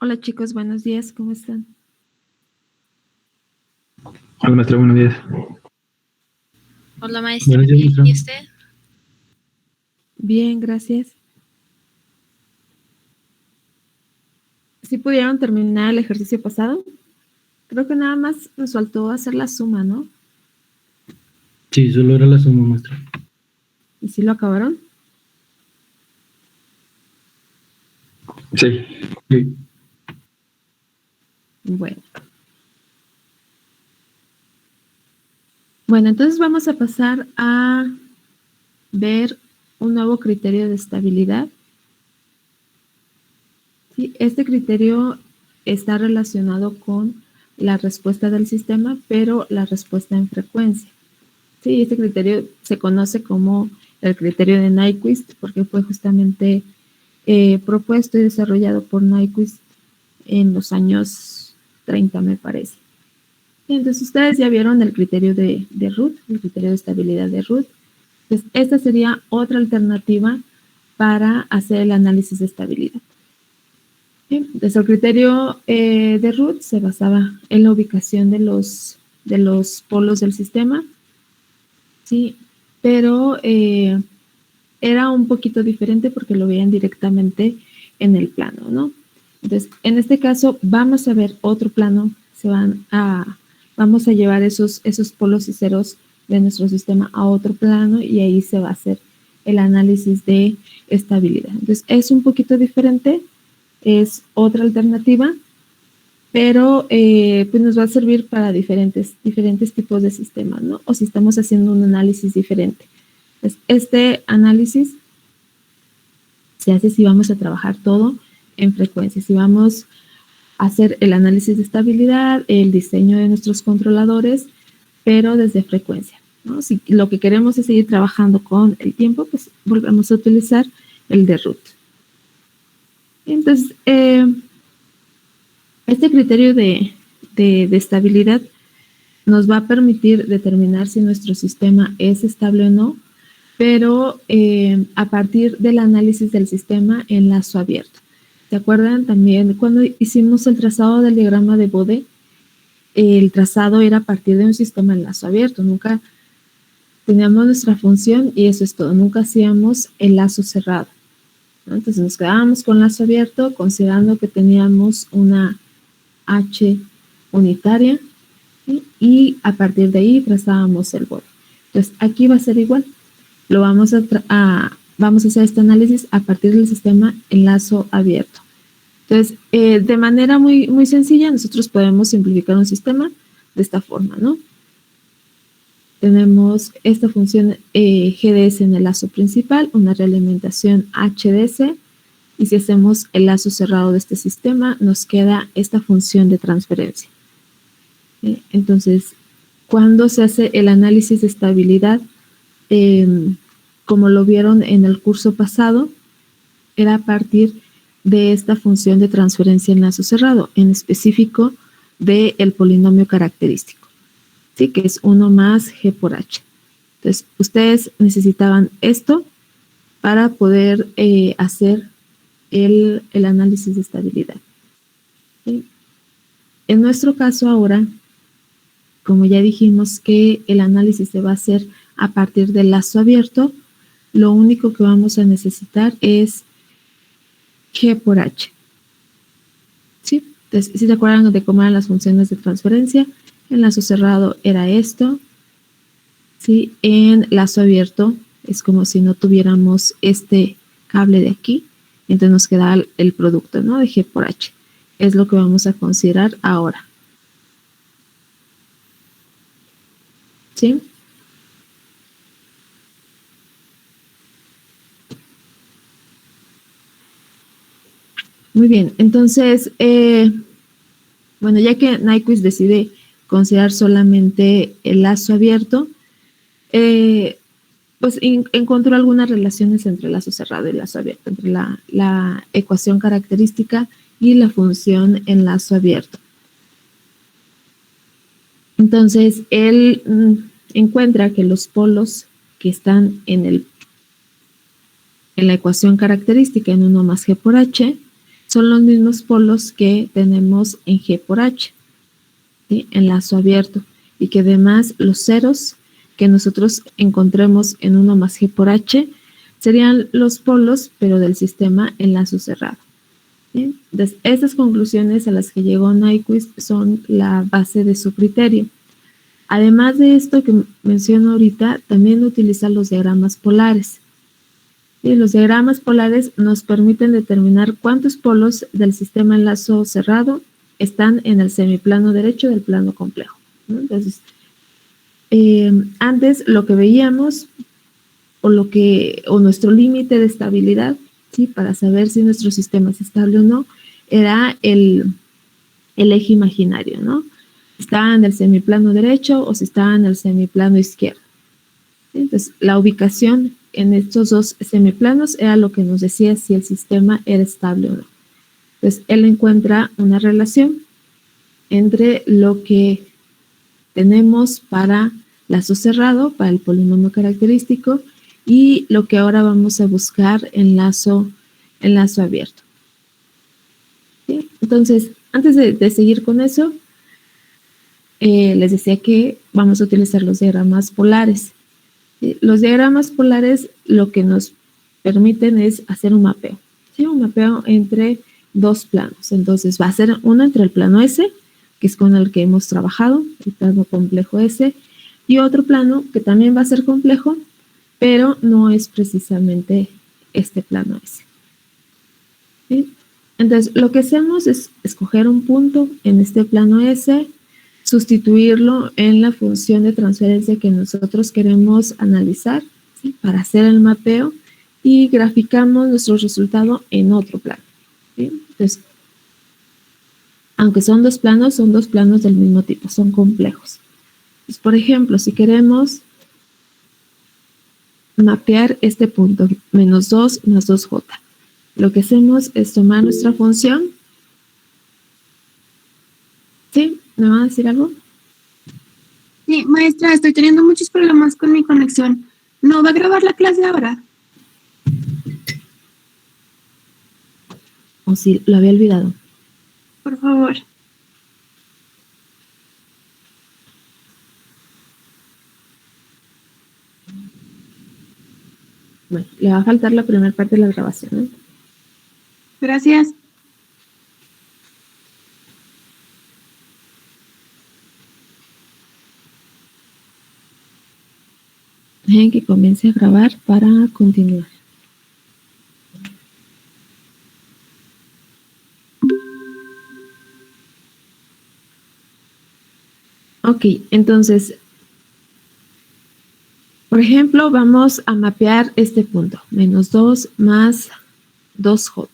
Hola chicos, buenos días, ¿cómo están? Hola, maestra, buenos días. Hola maestra, Buenos días, bien, maestra. ¿y usted? Bien, gracias. ¿Sí pudieron terminar el ejercicio pasado? Creo que nada más nos faltó hacer la suma, ¿no? Sí, solo era la suma, maestra. ¿Y sí lo acabaron? Sí. Sí. Bueno. Bueno, entonces vamos a pasar a ver un nuevo criterio de estabilidad. Sí, este criterio está relacionado con la respuesta del sistema, pero la respuesta en frecuencia. Sí, este criterio se conoce como el criterio de Nyquist porque fue justamente propuesto y desarrollado por Nyquist en los años 30, me parece. Entonces, ustedes ya vieron el criterio de Root, el criterio de estabilidad de Root. Entonces, esta sería otra alternativa para hacer el análisis de estabilidad. Entonces, el criterio de Root se basaba en la ubicación de los polos del sistema, ¿sí? Pero era un poquito diferente porque lo veían directamente en el plano, ¿no? Entonces, en este caso vamos a ver otro plano, vamos a llevar esos polos y ceros de nuestro sistema a otro plano y ahí se va a hacer el análisis de estabilidad. Entonces, es un poquito diferente, es otra alternativa, pero pues nos va a servir para diferentes tipos de sistemas, ¿no? O si estamos haciendo un análisis diferente. Entonces, este análisis se hace si vamos a trabajar todo en frecuencia, si vamos a hacer el análisis de estabilidad, el diseño de nuestros controladores, pero desde frecuencia, ¿no? Si lo que queremos es seguir trabajando con el tiempo, pues volvemos a utilizar el de Root. Entonces, este criterio de estabilidad nos va a permitir determinar si nuestro sistema es estable o no, pero a partir del análisis del sistema en lazo abierto. ¿Se acuerdan también cuando hicimos el trazado del diagrama de Bode? El trazado era a partir de un sistema en lazo abierto, nunca teníamos nuestra función y eso es todo, nunca hacíamos el lazo cerrado, ¿no? Entonces nos quedábamos con lazo abierto considerando que teníamos una H unitaria, ¿sí? Y a partir de ahí trazábamos el borde. Entonces aquí va a ser igual. Vamos a hacer este análisis a partir del sistema en lazo abierto. Entonces, de manera muy, muy sencilla, nosotros podemos simplificar un sistema de esta forma, ¿no? Tenemos esta función GDS en el lazo principal, una realimentación HDS, y si hacemos el lazo cerrado de este sistema, nos queda esta función de transferencia. Entonces, cuando se hace el análisis de estabilidad, como lo vieron en el curso pasado, era a partir de esta función de transferencia en lazo cerrado, en específico del polinomio característico, ¿sí? Que es 1 más G por H. Entonces, ustedes necesitaban esto para poder hacer el análisis de estabilidad. ¿Sí? En nuestro caso ahora, como ya dijimos que el análisis se va a hacer a partir del lazo abierto, lo único que vamos a necesitar es G por H. ¿Sí? Entonces, si se acuerdan de cómo eran las funciones de transferencia, en lazo cerrado era esto, ¿sí? En lazo abierto es como si no tuviéramos este cable de aquí, entonces nos queda el producto, ¿no? De G por H. Es lo que vamos a considerar ahora. ¿Sí? Muy bien, entonces, bueno, ya que Nyquist decide considerar solamente el lazo abierto, pues encontró algunas relaciones entre el lazo cerrado y el lazo abierto, entre la ecuación característica y la función en lazo abierto. Entonces, él encuentra que los polos que están en la ecuación característica en 1 más G por H son los mismos polos que tenemos en G por H, ¿sí? En lazo abierto, y que además los ceros que nosotros encontremos en 1 más G por H serían los polos, pero del sistema en lazo cerrado. ¿Sí? Entonces, estas conclusiones a las que llegó Nyquist son la base de su criterio. Además de esto que menciono ahorita, también utiliza los diagramas polares. ¿Sí? Los diagramas polares nos permiten determinar cuántos polos del sistema en lazo cerrado están en el semiplano derecho del plano complejo, ¿no? Entonces, antes lo que veíamos o nuestro límite de estabilidad, ¿sí? Para saber si nuestro sistema es estable o no, era el eje imaginario, ¿no? Estaba en el semiplano derecho o si estaba en el semiplano izquierdo. ¿Sí? Entonces, la ubicación en estos dos semiplanos era lo que nos decía si el sistema era estable o no. Entonces, él encuentra una relación entre lo que tenemos para lazo cerrado, para el polinomio característico, y lo que ahora vamos a buscar en lazo abierto. ¿Sí? Entonces, antes de seguir con eso, les decía que vamos a utilizar los diagramas polares. ¿Sí? Los diagramas polares lo que nos permiten es hacer un mapeo, ¿sí? Un mapeo entre dos planos. Entonces, va a ser uno entre el plano S, que es con el que hemos trabajado, el plano complejo S, y otro plano que también va a ser complejo, pero no es precisamente este plano S. ¿Sí? Entonces, lo que hacemos es escoger un punto en este plano S, sustituirlo en la función de transferencia que nosotros queremos analizar, ¿sí? Para hacer el mapeo, y graficamos nuestro resultado en otro plano, ¿sí? Entonces, aunque son dos planos del mismo tipo, son complejos. Entonces, por ejemplo, si queremos mapear este punto, menos 2 más 2j, lo que hacemos es tomar nuestra función. ¿Sí? ¿Me van a decir algo? Sí, maestra, estoy teniendo muchos problemas con mi conexión. ¿No va a grabar la clase ahora? O sí, lo había olvidado. Por favor. Bueno, le va a faltar la primera parte de la grabación, ¿eh? Gracias. Dejen que comience a grabar para continuar. Ok, entonces, por ejemplo, vamos a mapear este punto, menos 2 más 2j,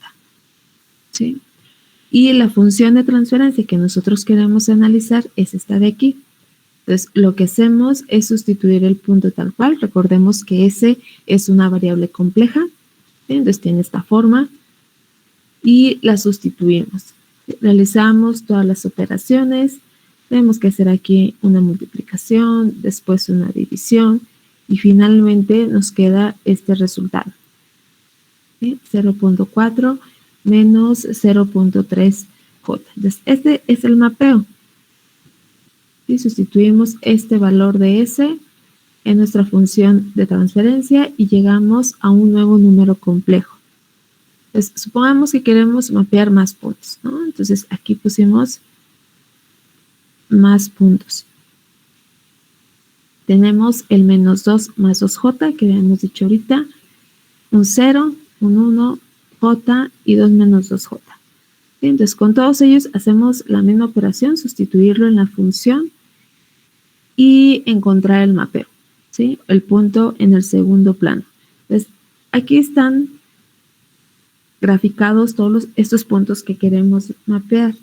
¿sí? Y la función de transferencia que nosotros queremos analizar es esta de aquí. Entonces, lo que hacemos es sustituir el punto tal cual. Recordemos que S es una variable compleja, ¿sí? Entonces tiene esta forma y la sustituimos. Realizamos todas las operaciones. Tenemos que hacer aquí una multiplicación, después una división y finalmente nos queda este resultado, ¿sí? 0.4 menos 0.3j. Entonces, este es el mapeo. Y sustituimos este valor de S en nuestra función de transferencia y llegamos a un nuevo número complejo. Entonces, supongamos que queremos mapear más puntos, ¿no? Entonces, aquí pusimos más puntos. Tenemos el menos 2 más 2j, que habíamos dicho ahorita, un 0, un 1, j y 2 menos 2j. Entonces, con todos ellos hacemos la misma operación, sustituirlo en la función y encontrar el mapeo, ¿sí? El punto en el segundo plano. Entonces, aquí están graficados todos estos puntos que queremos mapear,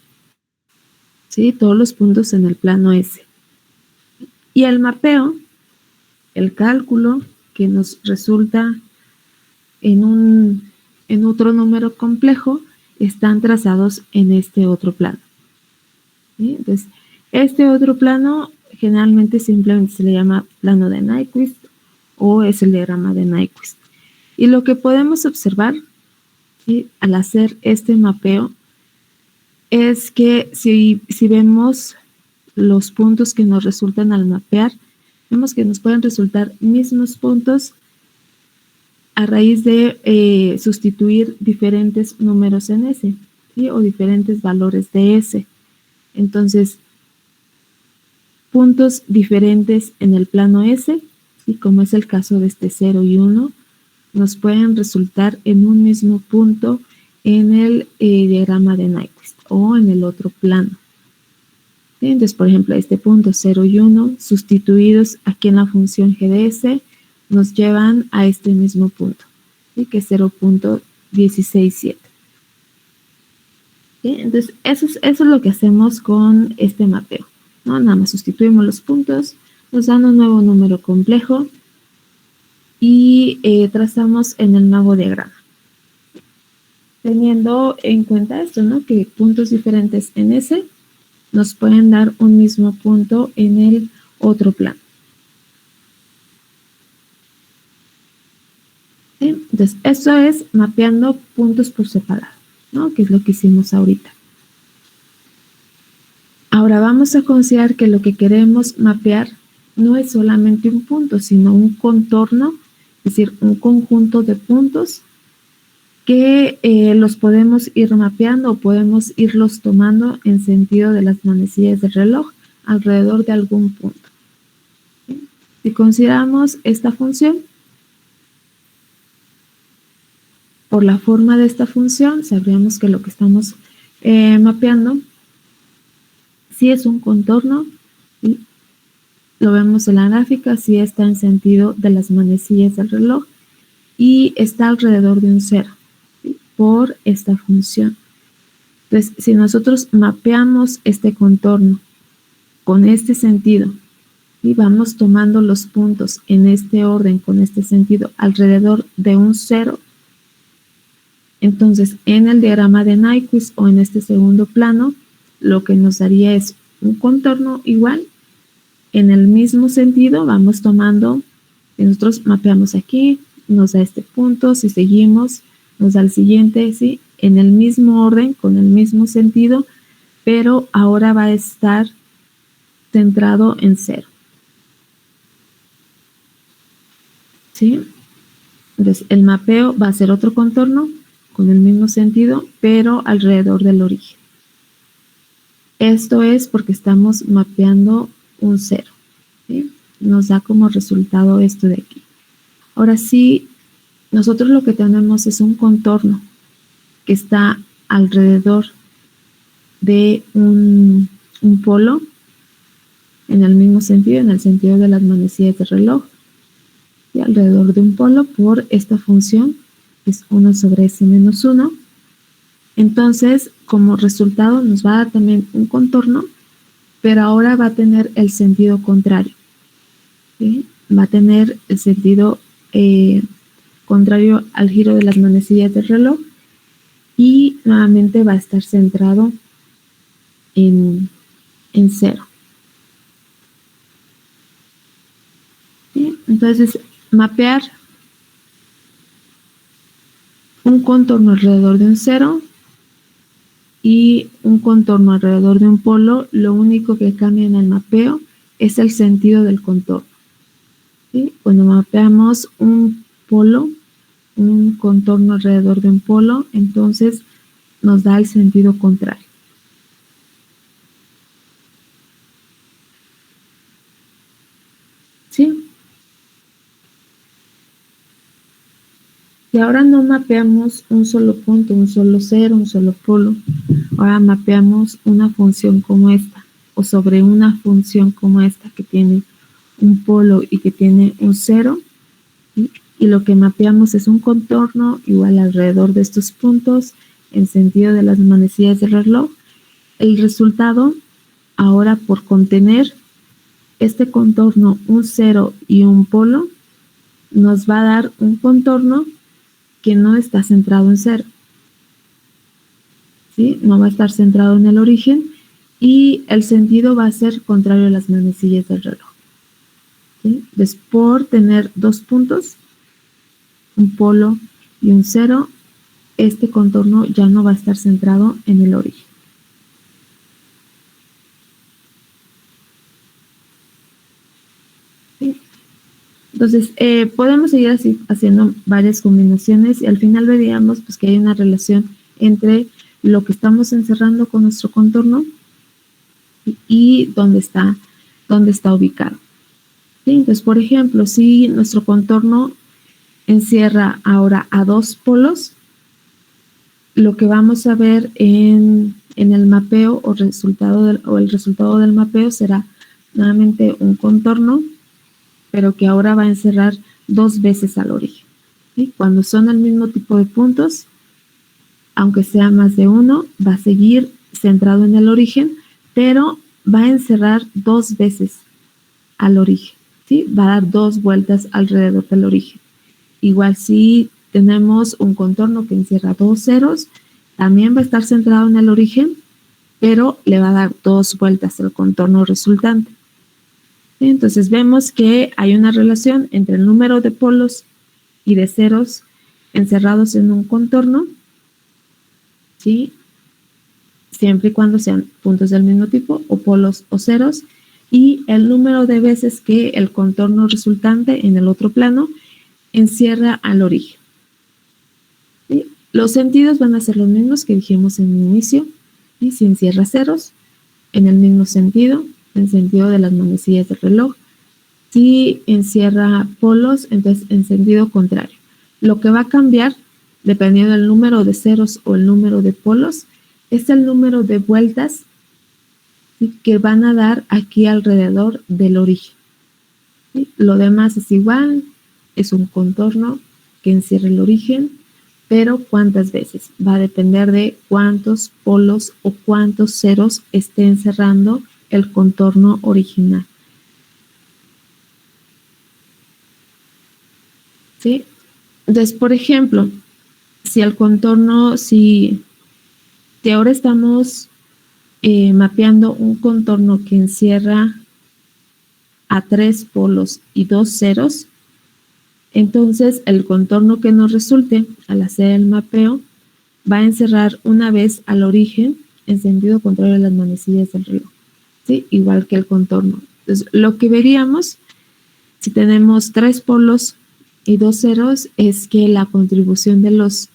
¿sí? Todos los puntos en el plano S. Y el mapeo, el cálculo que nos resulta en otro número complejo, están trazados en este otro plano, ¿sí? Entonces, este otro plano generalmente simplemente se le llama plano de Nyquist o es el diagrama de Nyquist. Y lo que podemos observar, ¿sí? Al hacer este mapeo, es que si vemos los puntos que nos resultan al mapear, vemos que nos pueden resultar mismos puntos a raíz de sustituir diferentes números en S, ¿sí? O diferentes valores de S. Entonces, puntos diferentes en el plano S, ¿sí? Como es el caso de este 0 y 1, nos pueden resultar en un mismo punto en el diagrama de Nyquist o en el otro plano. ¿Sí? Entonces, por ejemplo, este punto 0 y 1 sustituidos aquí en la función g de s nos llevan a este mismo punto, ¿sí? Que es 0.167. ¿Sí? Entonces, eso es lo que hacemos con este mapeo, ¿no? Nada más sustituimos los puntos, nos dan un nuevo número complejo y trazamos en el nuevo diagrama. Teniendo en cuenta esto, ¿no? Que puntos diferentes en S nos pueden dar un mismo punto en el otro plano. ¿Sí? Entonces, eso es mapeando puntos por separado, ¿no? Que es lo que hicimos ahorita. Ahora vamos a considerar que lo que queremos mapear no es solamente un punto, sino un contorno, es decir, un conjunto de puntos que los podemos ir mapeando o podemos irlos tomando en sentido de las manecillas del reloj alrededor de algún punto. ¿Sí? Si consideramos esta función, por la forma de esta función, sabríamos que lo que estamos mapeando sí es un contorno, ¿sí? Lo vemos en la gráfica, sí está en sentido de las manecillas del reloj y está alrededor de un 0, ¿sí? Por esta función. Entonces, si nosotros mapeamos este contorno con este sentido y vamos tomando los puntos en este orden, con este sentido, alrededor de un 0, entonces en el diagrama de Nyquist o en este segundo plano, lo que nos daría es un contorno igual, en el mismo sentido, vamos tomando, si nosotros mapeamos aquí, nos da este punto, si seguimos, nos da el siguiente, ¿sí? En el mismo orden, con el mismo sentido, pero ahora va a estar centrado en 0. ¿Sí? Entonces, el mapeo va a ser otro contorno con el mismo sentido, pero alrededor del origen. Esto es porque estamos mapeando un 0. ¿Sí? Nos da como resultado esto de aquí. Ahora sí, nosotros lo que tenemos es un contorno que está alrededor de un polo, en el mismo sentido, en el sentido de las manecillas de reloj, y alrededor de un polo por esta función, que es 1 sobre s menos 1. Entonces, como resultado nos va a dar también un contorno, pero ahora va a tener el sentido contrario. ¿Sí? Va a tener el sentido contrario al giro de las manecillas del reloj y nuevamente va a estar centrado en 0. ¿Sí? Entonces, mapear un contorno alrededor de un 0 y un contorno alrededor de un polo, lo único que cambia en el mapeo es el sentido del contorno. ¿Sí? Cuando mapeamos un polo, un contorno alrededor de un polo, entonces nos da el sentido contrario. ¿Sí? Y ahora no mapeamos un solo punto, un solo 0, un solo polo. Ahora mapeamos una función como esta, o sobre una función como esta que tiene un polo y que tiene un 0. ¿Sí? Y lo que mapeamos es un contorno igual alrededor de estos puntos en sentido de las manecillas del reloj. El resultado, ahora por contener este contorno, un 0 y un polo, nos va a dar un contorno que no está centrado en 0. ¿Sí? No va a estar centrado en el origen y el sentido va a ser contrario a las manecillas del reloj. ¿Sí? Entonces, por tener dos puntos, un polo y un 0, este contorno ya no va a estar centrado en el origen. ¿Sí? Entonces, podemos seguir así haciendo varias combinaciones y al final veríamos pues, que hay una relación entre lo que estamos encerrando con nuestro contorno y dónde está ubicado. ¿Sí? Entonces, por ejemplo, si nuestro contorno encierra ahora a dos polos, lo que vamos a ver en el mapeo o el resultado del mapeo será nuevamente un contorno, pero que ahora va a encerrar dos veces al origen. ¿Sí? Cuando son el mismo tipo de puntos, aunque sea más de uno, va a seguir centrado en el origen, pero va a encerrar dos veces al origen. ¿Sí? Va a dar dos vueltas alrededor del origen. Igual si tenemos un contorno que encierra dos ceros, también va a estar centrado en el origen, pero le va a dar dos vueltas al contorno resultante. ¿Sí? Entonces vemos que hay una relación entre el número de polos y de ceros encerrados en un contorno, ¿sí? Siempre y cuando sean puntos del mismo tipo, o polos o ceros, y el número de veces que el contorno resultante en el otro plano encierra al origen. ¿Sí? Los sentidos van a ser los mismos que dijimos en el inicio. ¿Sí? Si encierra ceros, en el mismo sentido, en sentido de las manecillas del reloj. Si encierra polos, entonces en sentido contrario. Lo que va a cambiar, dependiendo del número de ceros o el número de polos, es el número de vueltas, ¿sí? que van a dar aquí alrededor del origen. ¿Sí? Lo demás es igual, es un contorno que encierra el origen, pero ¿cuántas veces? Va a depender de cuántos polos o cuántos ceros esté encerrando el contorno original. ¿Sí? Entonces, por ejemplo, si el contorno, si ahora estamos mapeando un contorno que encierra a tres polos y dos ceros, entonces el contorno que nos resulte al hacer el mapeo va a encerrar una vez al origen en sentido contrario a las manecillas del reloj, ¿sí? Igual que el contorno. Entonces, lo que veríamos si tenemos tres polos y dos ceros es que la contribución de los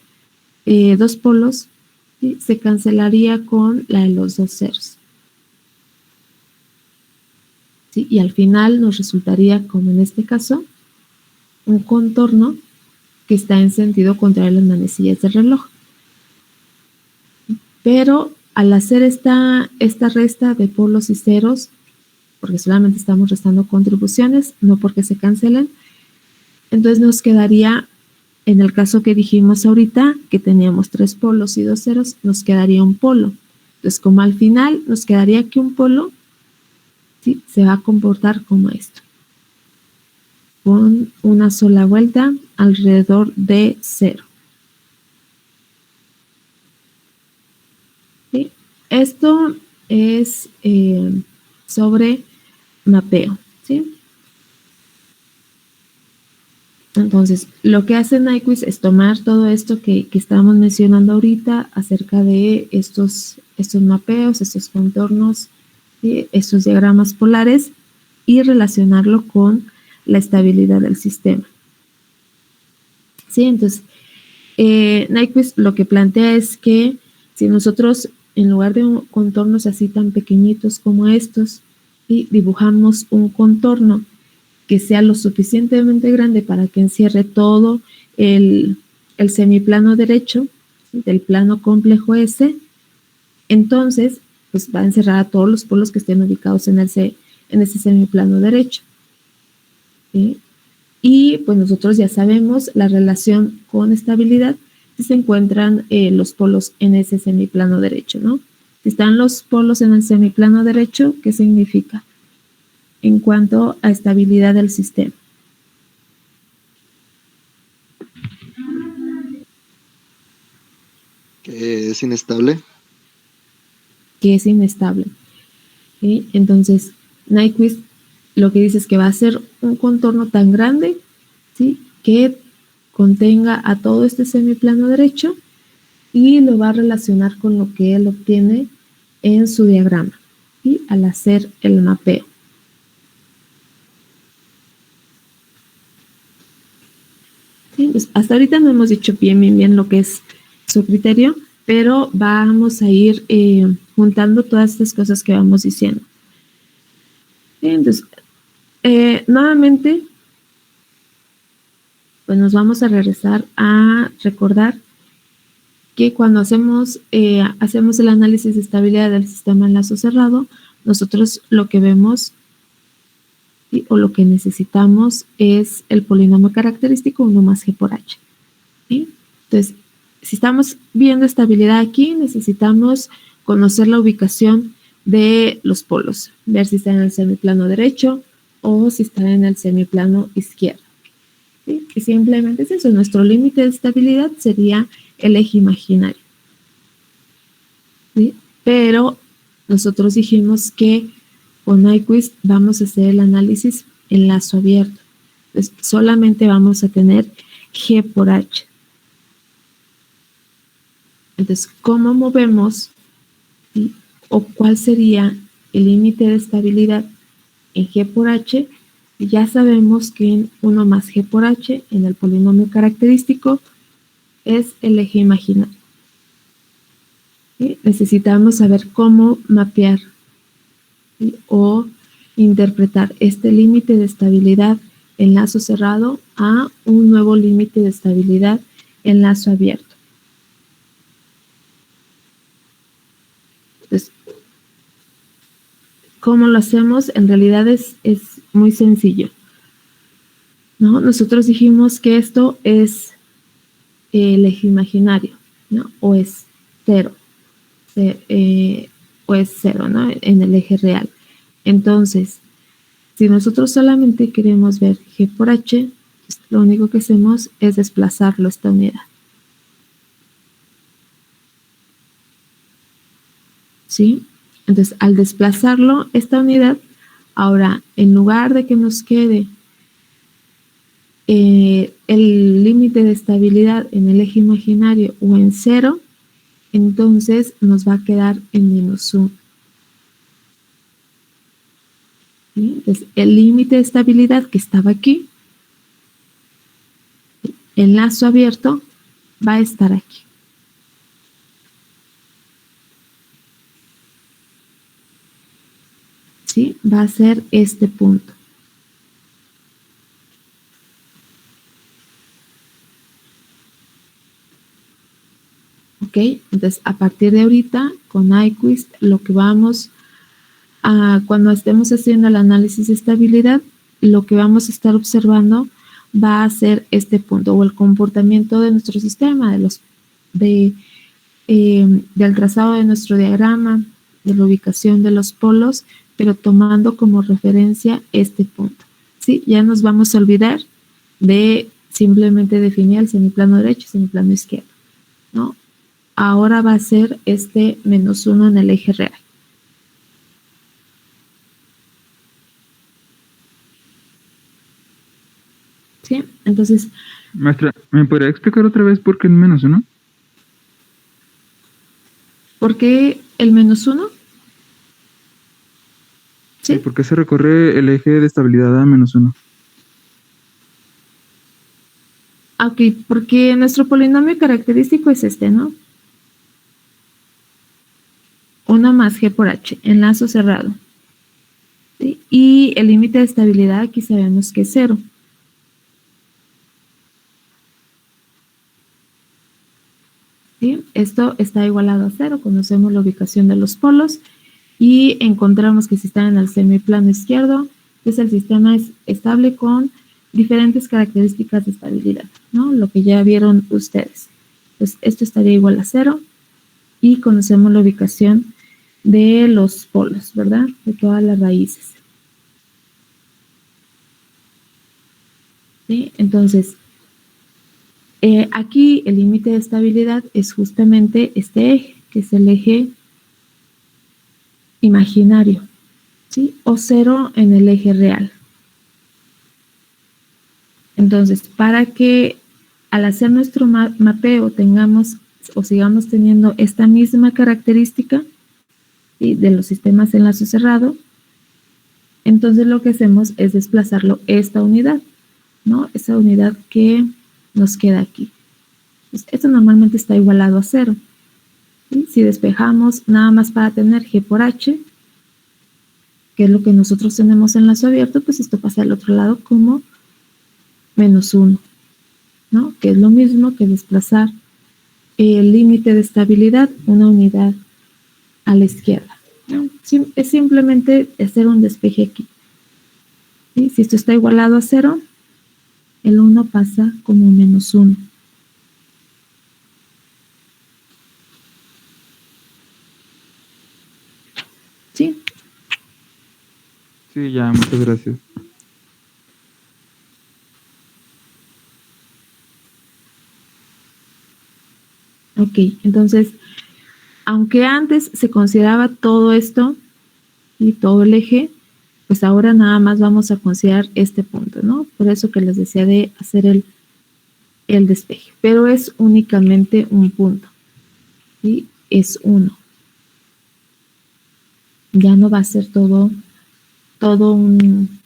dos polos, ¿sí? se cancelaría con la de los dos ceros. ¿Sí? Y al final nos resultaría, como en este caso, un contorno que está en sentido contrario a las manecillas del reloj. Pero al hacer esta resta de polos y ceros, porque solamente estamos restando contribuciones, no porque se cancelen, entonces nos quedaría, en el caso que dijimos ahorita, que teníamos tres polos y dos ceros, nos quedaría un polo. Entonces, como al final nos quedaría aquí un polo, ¿sí? se va a comportar como esto, con una sola vuelta alrededor de cero. ¿Sí? Esto es sobre mapeo. ¿Sí? Entonces, lo que hace Nyquist es tomar todo esto que estábamos mencionando ahorita acerca de estos mapeos, estos contornos, ¿sí? estos diagramas polares y relacionarlo con la estabilidad del sistema. ¿Sí? Entonces, Nyquist lo que plantea es que si nosotros, en lugar de contornos así tan pequeñitos como estos, ¿sí? dibujamos un contorno que sea lo suficientemente grande para que encierre todo el semiplano derecho, ¿sí? del plano complejo S, entonces pues va a encerrar a todos los polos que estén ubicados en ese semiplano derecho. ¿Sí? Y pues nosotros ya sabemos la relación con estabilidad si se encuentran los polos en ese semiplano derecho, ¿no? Si están los polos en el semiplano derecho, ¿qué significa? En cuanto a estabilidad del sistema. Que es inestable. Que es inestable. ¿Sí? Entonces, Nyquist lo que dice es que va a ser un contorno tan grande, ¿sí? que contenga a todo este semiplano derecho, y lo va a relacionar con lo que él obtiene en su diagrama, ¿sí? Al hacer el mapeo. ¿Sí? Pues hasta ahorita no hemos dicho bien lo que es su criterio, pero vamos a ir juntando todas estas cosas que vamos diciendo. ¿Sí? Entonces, nuevamente, pues nos vamos a regresar a recordar que cuando hacemos el análisis de estabilidad del sistema en lazo cerrado, nosotros lo que vemos, ¿sí? O lo que necesitamos es el polinomio característico 1 más g por h. ¿Sí? Entonces, si estamos viendo estabilidad aquí, necesitamos conocer la ubicación de los polos, ver si están en el semiplano derecho o si están en el semiplano izquierdo. ¿Sí? Y simplemente es eso, nuestro límite de estabilidad sería el eje imaginario. ¿Sí? Pero nosotros dijimos que con Nyquist vamos a hacer el análisis en lazo abierto. Entonces, solamente vamos a tener G por H. Entonces, ¿cómo movemos? ¿Sí? ¿O cuál sería el límite de estabilidad en G por H? Ya sabemos que en 1 más G por H, en el polinomio característico, es el eje imaginario. ¿Sí? Necesitamos saber cómo mapear, ¿sí? O interpretar este límite de estabilidad en lazo cerrado a un nuevo límite de estabilidad en lazo abierto. Entonces, ¿cómo lo hacemos? En realidad es muy sencillo, ¿no? Nosotros dijimos que esto es el eje imaginario, ¿no? O es cero, ¿no? En el eje real. Entonces, si nosotros solamente queremos ver G por H, pues lo único que hacemos es desplazarlo esta unidad. ¿Sí? Entonces, al desplazarlo esta unidad, ahora, en lugar de que nos quede el límite de estabilidad en el eje imaginario o en 0, entonces nos va a quedar en -1. ¿Sí? Entonces, el límite de estabilidad que estaba aquí, en lazo abierto, va a estar aquí. ¿Sí? Va a ser este punto. ¿Ok? Entonces, a partir de ahorita, con Nyquist, lo que vamos a, cuando estemos haciendo el análisis de estabilidad, lo que vamos a estar observando va a ser este punto, o el comportamiento de nuestro sistema, del trazado de nuestro diagrama, de la ubicación de los polos, pero tomando como referencia este punto. ¿Sí? Ya nos vamos a olvidar de simplemente definir el semiplano derecho y semiplano izquierdo, ¿no? Ahora va a ser este -1 en el eje real. ¿Sí? Entonces, Maestra, ¿me podría explicar otra vez por qué el -1? ¿por qué el -1? Sí, ¿por qué se recorre el eje de estabilidad a -1? Ok, porque nuestro polinomio característico es este, ¿no? 1 más G por H, en lazo cerrado. ¿Sí? Y el límite de estabilidad aquí sabemos que es 0. ¿Sí? Esto está igualado a 0, conocemos la ubicación de los polos y encontramos que si están en el semiplano izquierdo, pues el sistema es estable con diferentes características de estabilidad, ¿no? Lo que ya vieron ustedes. Pues esto estaría igual a 0 y conocemos la ubicación de los polos, ¿verdad? De todas las raíces. ¿Sí? Entonces, aquí el límite de estabilidad es justamente este eje, que es el eje imaginario, ¿sí? O 0 en el eje real. Entonces, para que al hacer nuestro mapeo tengamos o sigamos teniendo esta misma característica, ¿sí?, de los sistemas en lazo cerrado, entonces lo que hacemos es desplazarlo esta unidad, ¿no? Esa unidad que nos queda aquí. Pues esto normalmente está igualado a 0. ¿Sí? Si despejamos nada más para tener G por H, que es lo que nosotros tenemos en lazo abierto, pues esto pasa al otro lado como -1, ¿no? Que es lo mismo que desplazar el límite de estabilidad una unidad a la izquierda, ¿no? Es simplemente hacer un despeje aquí. ¿Sí? Si esto está igualado a 0, el 1 pasa como -1. ¿Sí? Sí, ya, muchas gracias. Ok, entonces, aunque antes se consideraba todo esto y todo el eje, pues ahora nada más vamos a considerar este punto, ¿no? Por eso que les decía de hacer el despeje, pero es únicamente un punto, ¿sí? Es uno. Ya no va a ser todo un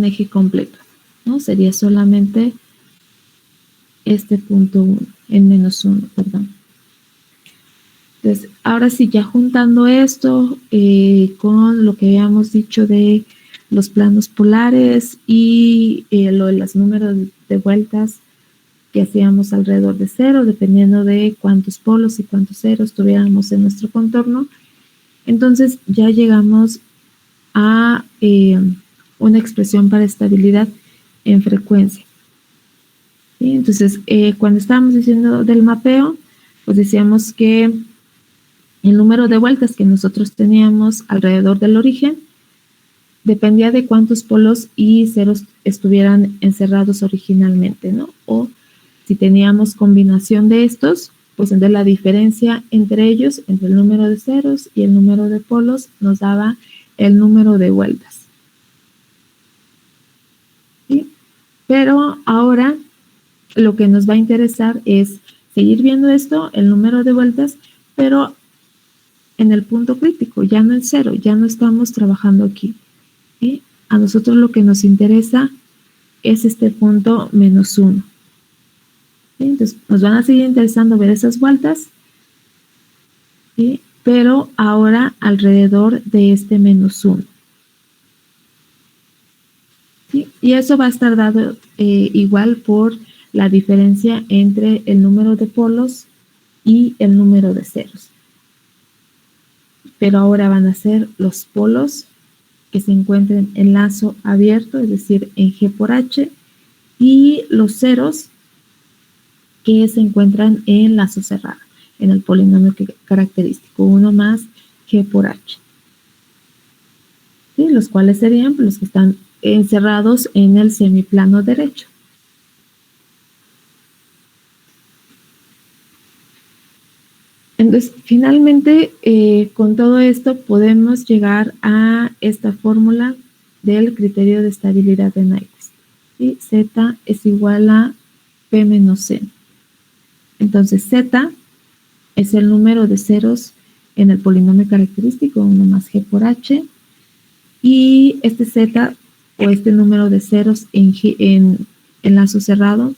eje completo, ¿no? Sería solamente este punto 1, en -1, perdón. Entonces, ahora sí, ya juntando esto con lo que habíamos dicho de los planos polares y lo de los números de vueltas que hacíamos alrededor de 0, dependiendo de cuántos polos y cuántos ceros tuviéramos en nuestro contorno, entonces ya llegamos a una expresión para estabilidad en frecuencia. ¿Sí? Entonces, cuando estábamos diciendo del mapeo, pues decíamos que el número de vueltas que nosotros teníamos alrededor del origen dependía de cuántos polos y ceros estuvieran encerrados originalmente, ¿no? O si teníamos combinación de estos, pues entonces la diferencia entre ellos, entre el número de ceros y el número de polos, nos daba el número de vueltas. ¿Sí? Pero ahora lo que nos va a interesar es seguir viendo esto, el número de vueltas, pero en el punto crítico, ya no en 0, ya no estamos trabajando aquí. ¿Sí? A nosotros lo que nos interesa es este punto -1. ¿Sí? Entonces, nos van a seguir interesando ver esas vueltas, ¿sí?, pero ahora alrededor de este -1. ¿Sí? Y eso va a estar dado igual por la diferencia entre el número de polos y el número de ceros. Pero ahora van a ser los polos que se encuentren en lazo abierto, es decir, en G por H, y los ceros que se encuentran en lazo cerrado, en el polinomio característico, 1 más G por H. ¿Sí? Los cuales serían los que están encerrados en el semiplano derecho. Entonces, finalmente, con todo esto podemos llegar a esta fórmula del criterio de estabilidad de Nyquist. ¿Sí? Z es igual a P menos C. Entonces, Z es el número de ceros en el polinomio característico, 1 más G por H, y este Z, o este número de ceros en lazo cerrado,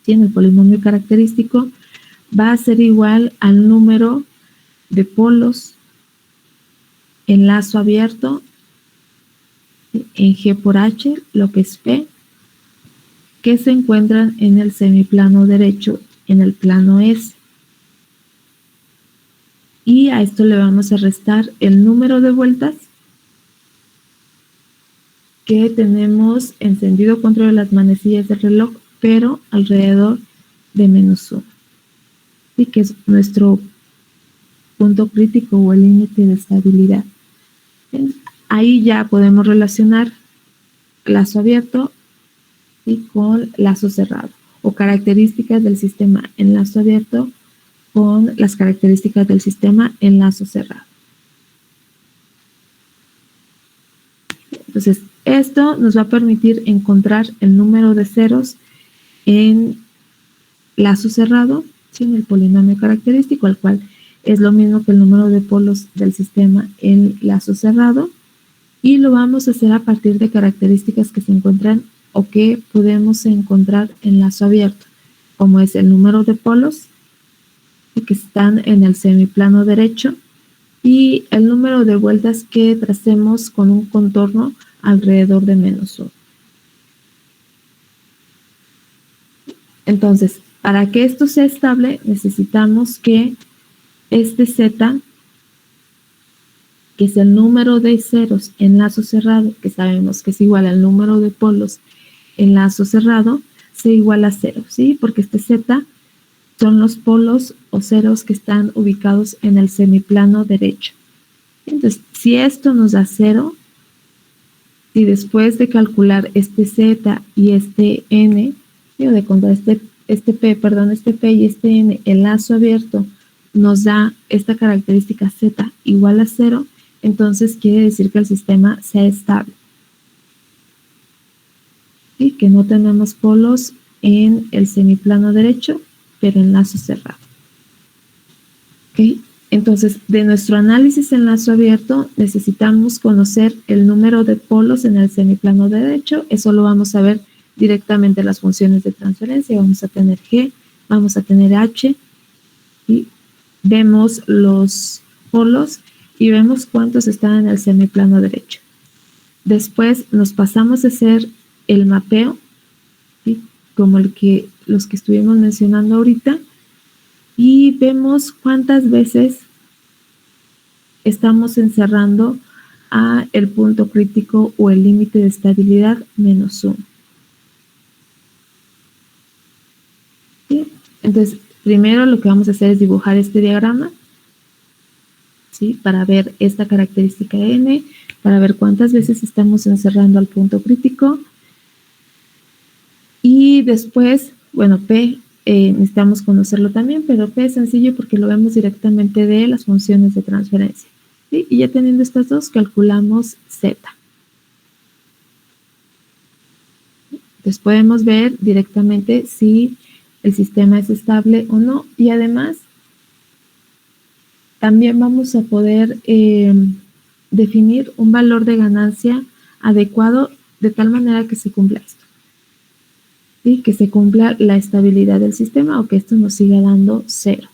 ¿sí?, en el polinomio característico, va a ser igual al número de polos en lazo abierto en G por H, lo que es P, que se encuentran en el semiplano derecho, en el plano S. Y a esto le vamos a restar el número de vueltas que tenemos encendido contra las manecillas del reloj, pero alrededor de -1. ¿Sí? Que es nuestro punto crítico o el límite de estabilidad. Ahí ya podemos relacionar lazo abierto y con lazo cerrado, o características del sistema en lazo abierto con las características del sistema en lazo cerrado. Entonces, esto nos va a permitir encontrar el número de ceros en lazo cerrado, sin el polinomio característico, el cual es lo mismo que el número de polos del sistema en lazo cerrado, y lo vamos a hacer a partir de características que se encuentran o que podemos encontrar en lazo abierto, como es el número de polos que están en el semiplano derecho y el número de vueltas que tracemos con un contorno alrededor de -1. Entonces, para que esto sea estable, necesitamos que este Z, que es el número de ceros en lazo cerrado, que sabemos que es igual al número de polos en lazo cerrado, sea igual a 0, ¿sí? Porque este Z son los polos o ceros que están ubicados en el semiplano derecho. Entonces, si esto nos da 0, y después de calcular este Z y este N, o de contar este P y este N, el lazo abierto nos da esta característica Z igual a 0, entonces quiere decir que el sistema sea estable. ¿Sí? Que no tenemos polos en el semiplano derecho, pero en lazo cerrado. ¿Okay? Entonces, de nuestro análisis en lazo abierto, necesitamos conocer el número de polos en el semiplano derecho. Eso lo vamos a ver directamente en las funciones de transferencia. Vamos a tener G, vamos a tener H, y vemos los polos y vemos cuántos están en el semiplano derecho. Después nos pasamos a hacer el mapeo, ¿sí? Como los que estuvimos mencionando ahorita, y vemos cuántas veces estamos encerrando a el punto crítico o el límite de estabilidad -1. ¿Sí? Entonces, primero lo que vamos a hacer es dibujar este diagrama, ¿sí? Para ver esta característica N, para ver cuántas veces estamos encerrando al punto crítico. Y después, bueno, P, necesitamos conocerlo también, pero P es sencillo porque lo vemos directamente de las funciones de transferencia. ¿Sí? Y ya teniendo estas dos, calculamos Z. Entonces podemos ver directamente si el sistema es estable o no, y además también vamos a poder definir un valor de ganancia adecuado de tal manera que se cumpla esto. ¿Sí? Que se cumpla la estabilidad del sistema o que esto nos siga dando 0.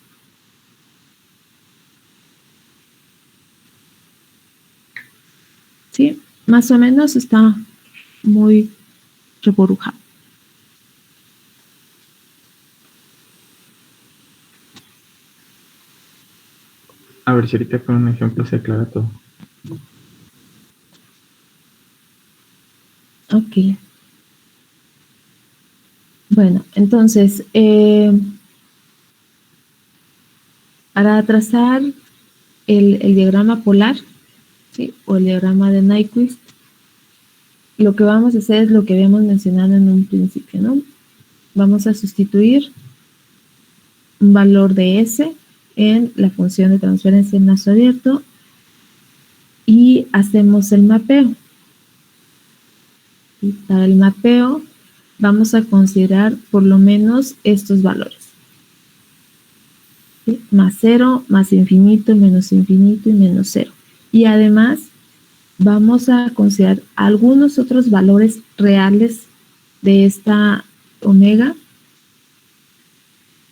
¿Sí? Más o menos está muy reborujado. A ver si ahorita con un ejemplo se aclara todo. Ok. Bueno, entonces, para trazar el diagrama polar, ¿sí? O el diagrama de Nyquist, lo que vamos a hacer es lo que habíamos mencionado en un principio, ¿no? Vamos a sustituir un valor de S en la función de transferencia en lazo abierto y hacemos el mapeo. Y para el mapeo vamos a considerar por lo menos estos valores. ¿Sí? Más 0, más infinito, menos infinito y menos 0. Y además vamos a considerar algunos otros valores reales de esta omega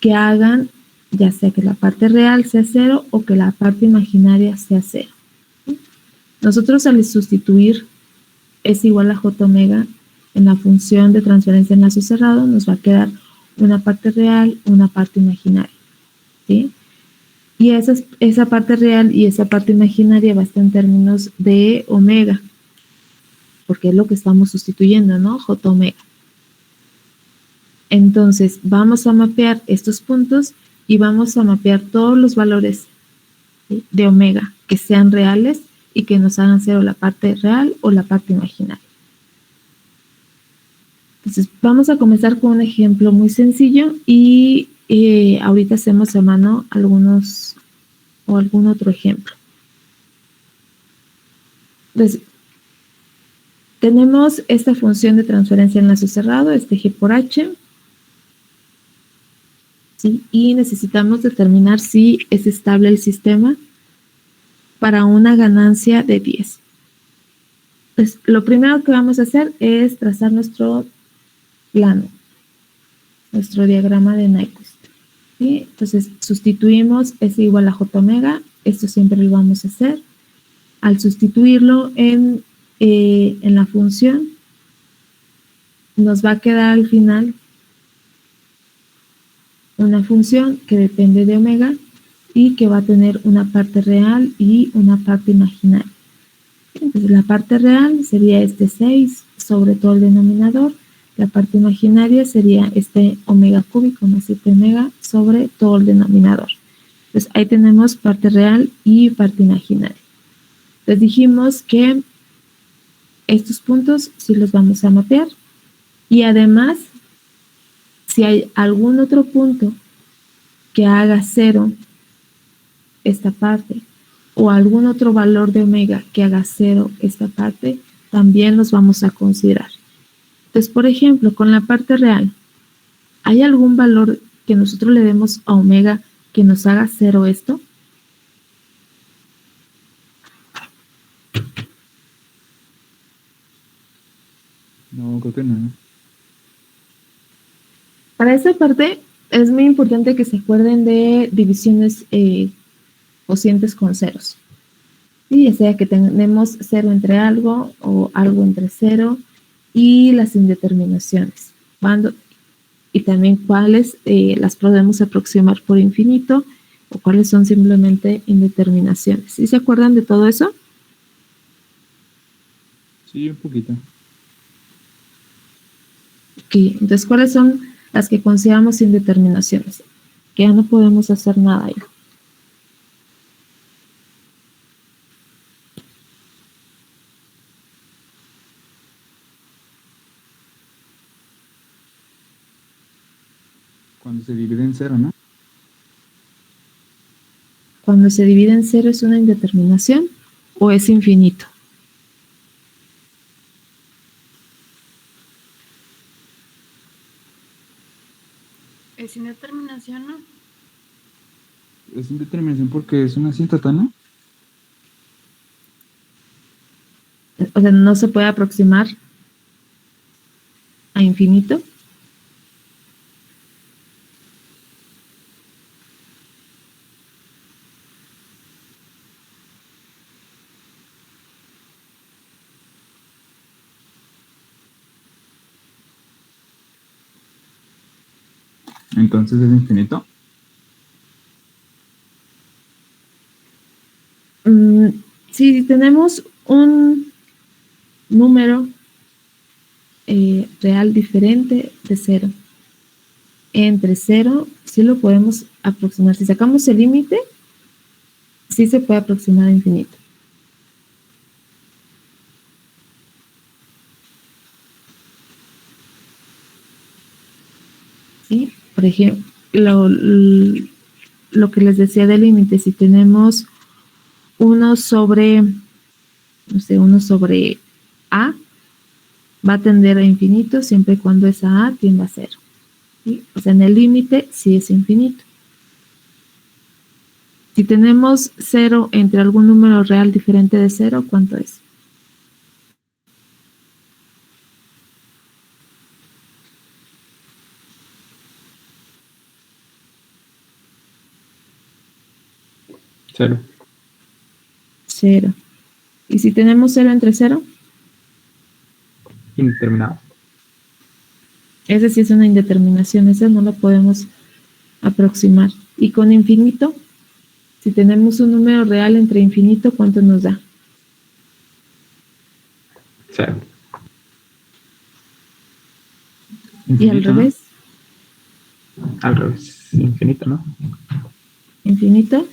que hagan ya sea que la parte real sea 0 o que la parte imaginaria sea 0. ¿Sí? Nosotros al sustituir S igual a J omega en la función de transferencia en lazo cerrado nos va a quedar una parte real, una parte imaginaria. ¿Sí? Y esa parte real y esa parte imaginaria va a estar en términos de omega, porque es lo que estamos sustituyendo, ¿no? J omega. Entonces, vamos a mapear estos puntos y vamos a mapear todos los valores, ¿sí? De omega que sean reales y que nos hagan 0 la parte real o la parte imaginaria. Entonces, vamos a comenzar con un ejemplo muy sencillo y ahorita hacemos a mano algunos o algún otro ejemplo. Entonces, tenemos esta función de transferencia en lazo cerrado, este G por H. ¿sí? Y necesitamos determinar si es estable el sistema para una ganancia de 10. Pues, lo primero que vamos a hacer es trazar nuestro plano, nuestro diagrama de Nyquist. ¿Sí? Entonces, sustituimos S igual a J omega, esto siempre lo vamos a hacer. Al sustituirlo en la función, nos va a quedar al final una función que depende de omega y que va a tener una parte real y una parte imaginaria. Entonces, la parte real sería este 6 sobre todo el denominador. La parte imaginaria sería este omega cúbico más 7 omega sobre todo el denominador. Entonces, ahí tenemos parte real y parte imaginaria. Entonces, dijimos que estos puntos sí los vamos a mapear. Y además, si hay algún otro punto que haga 0 esta parte, o algún otro valor de omega que haga 0 esta parte, también los vamos a considerar. Entonces, por ejemplo, con la parte real, ¿hay algún valor que nosotros le demos a omega que nos haga 0 esto? No, creo que no. Para esa parte es muy importante que se acuerden de divisiones cocientes con ceros. ¿Sí? Ya sea que tenemos 0 entre algo o algo entre 0 y las indeterminaciones. Y también cuáles las podemos aproximar por infinito o cuáles son simplemente indeterminaciones. ¿Sí se acuerdan de todo eso? Sí, un poquito. Ok, entonces, ¿cuáles son las que consideramos indeterminaciones? Que ya no podemos hacer nada ahí. Cuando se divide en 0, ¿no? Cuando se divide en 0 es una indeterminación o es infinito. Es indeterminación, ¿no? Es indeterminación porque es una asíntota, ¿no? O sea, no se puede aproximar a infinito. Entonces es infinito. Si tenemos un número real diferente de 0 entre 0, sí lo podemos aproximar. Si sacamos el límite, sí se puede aproximar a infinito. ¿Sí? Por ejemplo, lo que les decía del límite, si tenemos 1 sobre, no sé, 1 sobre A, va a tender a infinito siempre y cuando esa A tienda a 0. ¿Sí? O sea, en el límite sí es infinito. Si tenemos 0 entre algún número real diferente de 0, ¿cuánto es? Cero. 0. ¿Y si tenemos 0 entre 0? Indeterminado. Ese sí es una indeterminación, esa no la podemos aproximar. Y con infinito, si tenemos un número real entre infinito, ¿cuánto nos da? Cero. Y al Infinito, ¿no? revés, Al revés. Infinito, ¿no? infinito.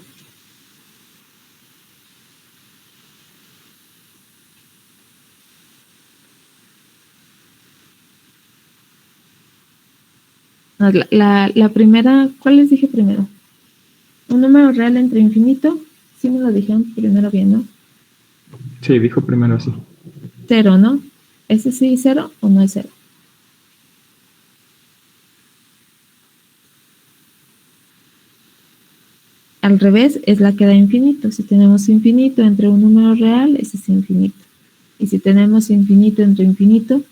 No, la primera, ¿cuál les dije primero? Un número real entre infinito, sí me lo dijeron primero bien, ¿no? Sí, dijo primero así. 0, ¿no? ¿Ese sí 0 o no es 0? al revés es la que da infinito. Si tenemos infinito entre un número real, ese es infinito. Y si tenemos infinito entre infinito,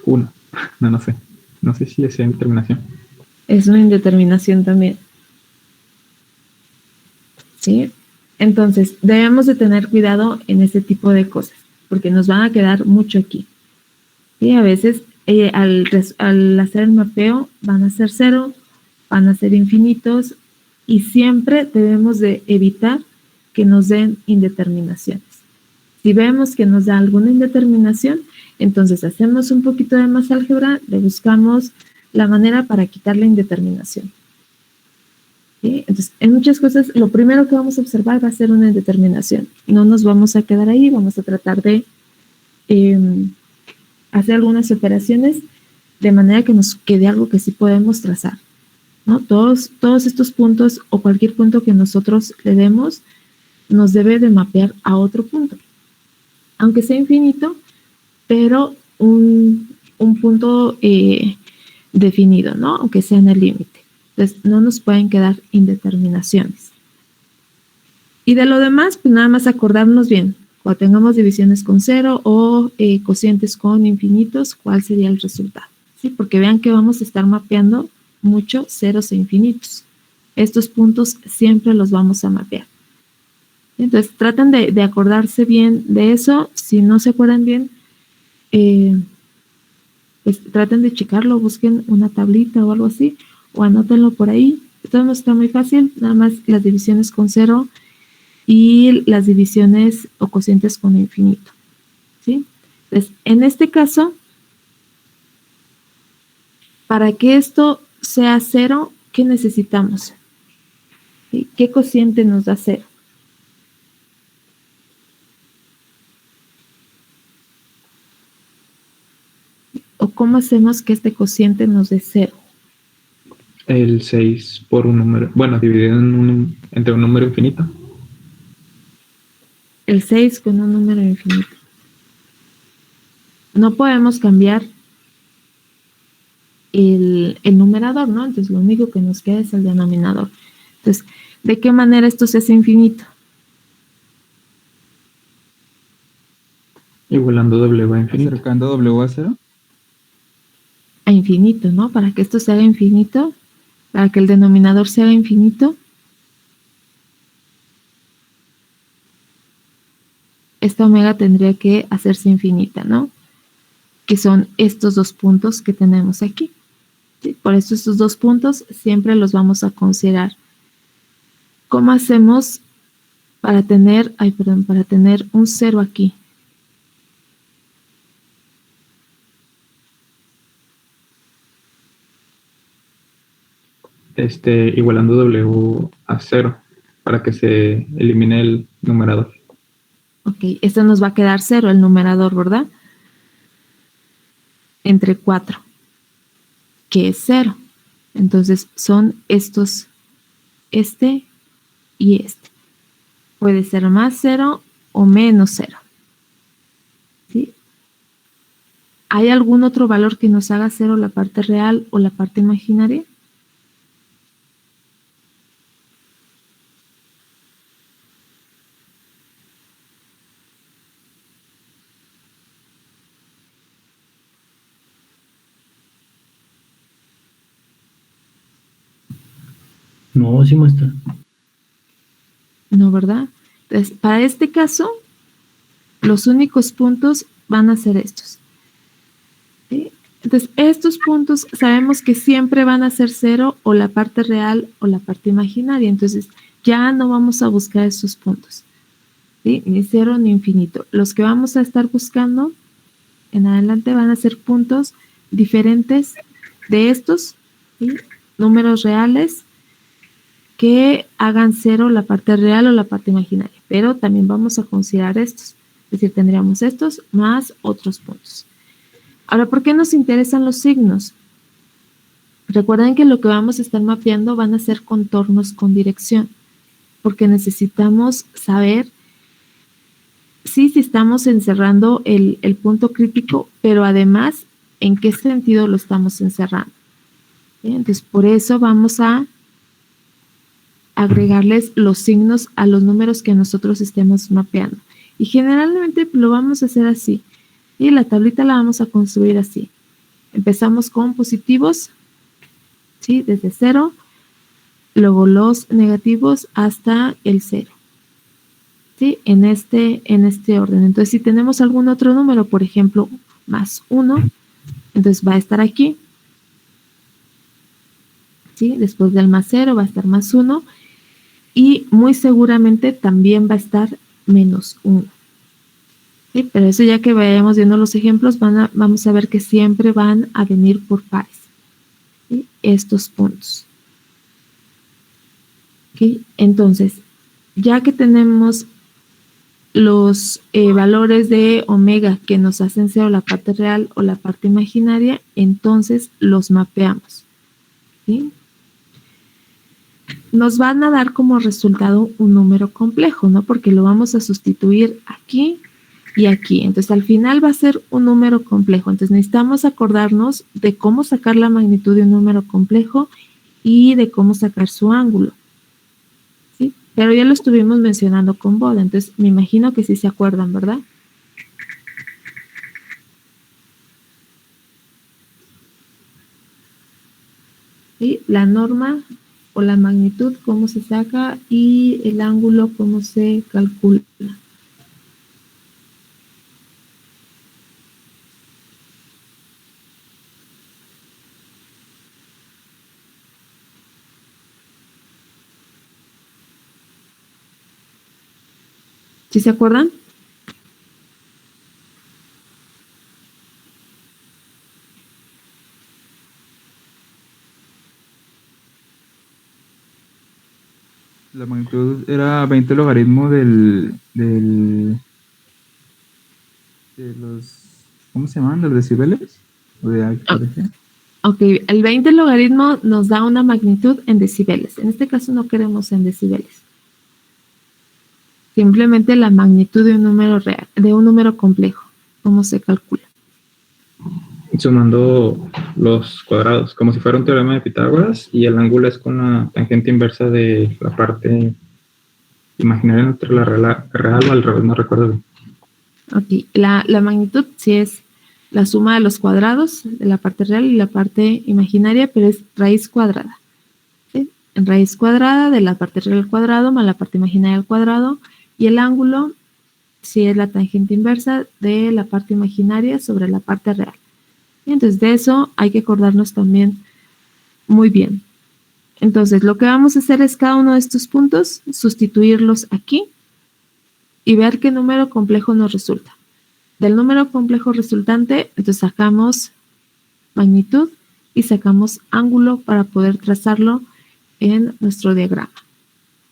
Uno. No sé. No sé si es indeterminación. es una indeterminación también. ¿Sí? Entonces, debemos de tener cuidado en este tipo de cosas, porque nos van a quedar mucho aquí. Y a veces, al hacer el mapeo, van a ser 0, van a ser infinitos, y siempre debemos de evitar que nos den indeterminaciones. Si vemos que nos da alguna indeterminación, entonces hacemos un poquito de más álgebra, le buscamos la manera para quitar la indeterminación. ¿Sí? Entonces, en muchas cosas, lo primero que vamos a observar va a ser una indeterminación. No nos vamos a quedar ahí, vamos a tratar de hacer algunas operaciones de manera que nos quede algo que sí podemos trazar, ¿no? Todos estos puntos o cualquier punto que nosotros le demos nos debe de mapear a otro punto. Aunque sea infinito, pero un punto definido, ¿no? Aunque sea en el límite. Entonces, no nos pueden quedar indeterminaciones. Y de lo demás, pues nada más acordarnos bien. Cuando tengamos divisiones con 0 o cocientes con infinitos, ¿cuál sería el resultado? ¿Sí? Porque vean que vamos a estar mapeando mucho ceros e infinitos. Estos puntos siempre los vamos a mapear. Entonces, traten de acordarse bien de eso. Si no se acuerdan bien, pues traten de checarlo, busquen una tablita o algo así, o anótenlo por ahí. Esto no está muy fácil, nada más las divisiones con 0 y las divisiones o cocientes con infinito. ¿Sí? Entonces, en este caso, para que esto sea 0, ¿qué necesitamos? ¿Sí? ¿Qué cociente nos da 0? ¿O cómo hacemos que este cociente nos dé 0? El 6 por un número. Bueno, dividido entre un número infinito. El 6 con un número infinito. No podemos cambiar el numerador, ¿no? Entonces lo único que nos queda es el denominador. Entonces, ¿de qué manera esto se hace infinito? Igualando W a infinito. Acercando W a 0. A infinito, ¿no? Para que esto se haga infinito, para que el denominador se haga infinito, esta omega tendría que hacerse infinita, ¿no? Que son estos dos puntos que tenemos aquí. ¿Sí? Por eso estos dos puntos siempre los vamos a considerar. ¿Cómo hacemos para tener, para tener un 0 aquí? Igualando W a 0 para que se elimine el numerador. Ok, esto nos va a quedar 0, el numerador, ¿verdad? Entre 4, que es 0. Entonces son estos, este y este. Puede ser más 0 o menos 0. ¿Sí? ¿Hay algún otro valor que nos haga 0 la parte real o la parte imaginaria? No, sí muestra. No, ¿verdad? Entonces, para este caso, los únicos puntos van a ser estos. ¿Sí? Entonces, estos puntos sabemos que siempre van a ser 0 o la parte real o la parte imaginaria. Entonces, ya no vamos a buscar esos puntos. ¿Sí? Ni 0 ni infinito. Los que vamos a estar buscando en adelante van a ser puntos diferentes de estos, ¿sí? Números reales que hagan 0 la parte real o la parte imaginaria, pero también vamos a considerar estos, es decir, tendríamos estos más otros puntos. Ahora, ¿por qué nos interesan los signos? Recuerden que lo que vamos a estar mapeando van a ser contornos con dirección, porque necesitamos saber si estamos encerrando el punto crítico, pero además en qué sentido lo estamos encerrando. ¿Sí? Entonces, por eso vamos a agregarles los signos a los números que nosotros estemos mapeando. Y generalmente lo vamos a hacer así. Y la tablita la vamos a construir así. Empezamos con positivos, ¿sí? Desde 0, luego los negativos hasta el 0. ¿Sí? En este orden. Entonces, si tenemos algún otro número, por ejemplo, más 1, entonces va a estar aquí. ¿Sí? Después del más 0 va a estar más 1. Y muy seguramente también va a estar menos 1. ¿Sí? Pero eso ya que vayamos viendo los ejemplos, vamos a ver que siempre van a venir por pares. ¿Sí? Estos puntos. ¿Okay? Entonces, ya que tenemos los valores de omega que nos hacen 0 la parte real o la parte imaginaria, entonces los mapeamos. ¿Sí? Nos van a dar como resultado un número complejo, ¿no? Porque lo vamos a sustituir aquí y aquí. Entonces, al final va a ser un número complejo. Entonces, necesitamos acordarnos de cómo sacar la magnitud de un número complejo y de cómo sacar su ángulo. ¿Sí? Pero ya lo estuvimos mencionando con Bode, entonces me imagino que sí se acuerdan, ¿verdad? ¿Sí? La norma o la magnitud, cómo se saca, y el ángulo, cómo se calcula. ¿Sí se acuerdan? La magnitud era 20 logaritmo de los, ¿cómo se llaman? ¿Los decibeles? ¿O de qué? Ok, el 20 logaritmo nos da una magnitud en decibeles. En este caso no queremos en decibeles. Simplemente la magnitud de un número real, de un número complejo. ¿Cómo se calcula? Sumando los cuadrados, como si fuera un teorema de Pitágoras, y el ángulo es con la tangente inversa de la parte imaginaria entre la real o al revés, no recuerdo bien. Ok, la magnitud sí es la suma de los cuadrados de la parte real y la parte imaginaria, pero es raíz cuadrada. ¿Sí? Raíz cuadrada de la parte real al cuadrado más la parte imaginaria al cuadrado, y el ángulo sí es la tangente inversa de la parte imaginaria sobre la parte real. Y entonces de eso hay que acordarnos también muy bien. Entonces lo que vamos a hacer es cada uno de estos puntos, sustituirlos aquí y ver qué número complejo nos resulta. Del número complejo resultante, entonces sacamos magnitud y sacamos ángulo para poder trazarlo en nuestro diagrama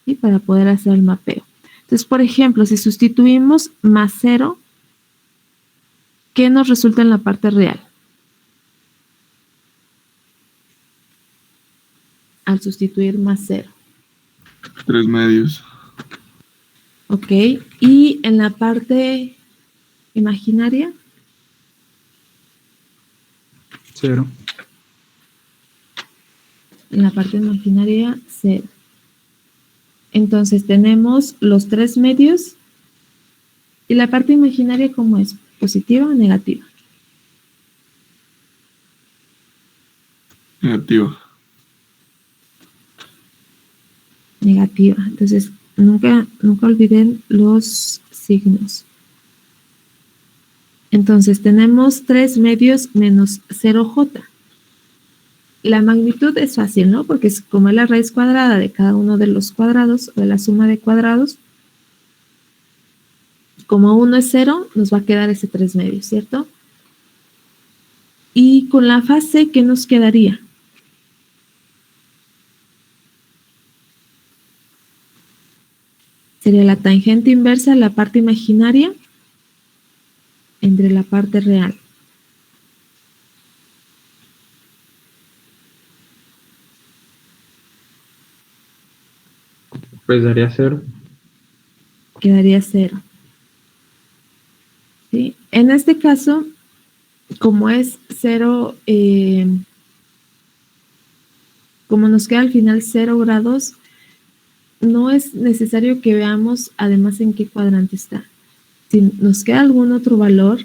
y para poder hacer el mapeo. Entonces, por ejemplo, si sustituimos más 0, ¿qué nos resulta en la parte real? Al sustituir más 0. 3 medios. Ok, y en la parte imaginaria, 0. en la parte imaginaria 0. Entonces tenemos los 3 medios y la parte imaginaria, ¿cómo es? ¿Positiva o negativa? Negativo. Negativa. Entonces, nunca olviden los signos. Entonces, tenemos 3 medios menos 0j. La magnitud es fácil, ¿no? Porque es como es la raíz cuadrada de cada uno de los cuadrados, o de la suma de cuadrados. Como 1 es 0, nos va a quedar ese 3 medios, ¿cierto? Y con la fase, ¿qué nos quedaría? Sería la tangente inversa de la parte imaginaria entre la parte real. Pues daría 0. Quedaría 0. ¿Sí? En este caso, como es 0, como nos queda al final 0 grados, no es necesario que veamos además en qué cuadrante está. Si nos queda algún otro valor,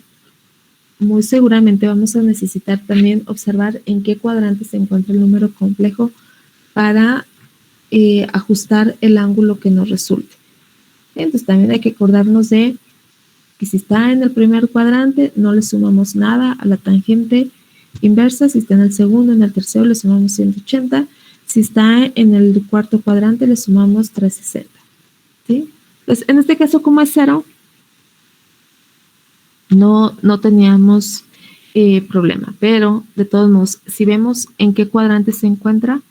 muy seguramente vamos a necesitar también observar en qué cuadrante se encuentra el número complejo para ajustar el ángulo que nos resulte. Entonces también hay que acordarnos de que si está en el primer cuadrante, no le sumamos nada a la tangente inversa. Si está en el segundo, en el tercero, le sumamos 180. Si está en el cuarto cuadrante, le sumamos 360. ¿Sí? Entonces, en este caso, como es 0, no teníamos problema. Pero, de todos modos, si vemos en qué cuadrante se encuentra,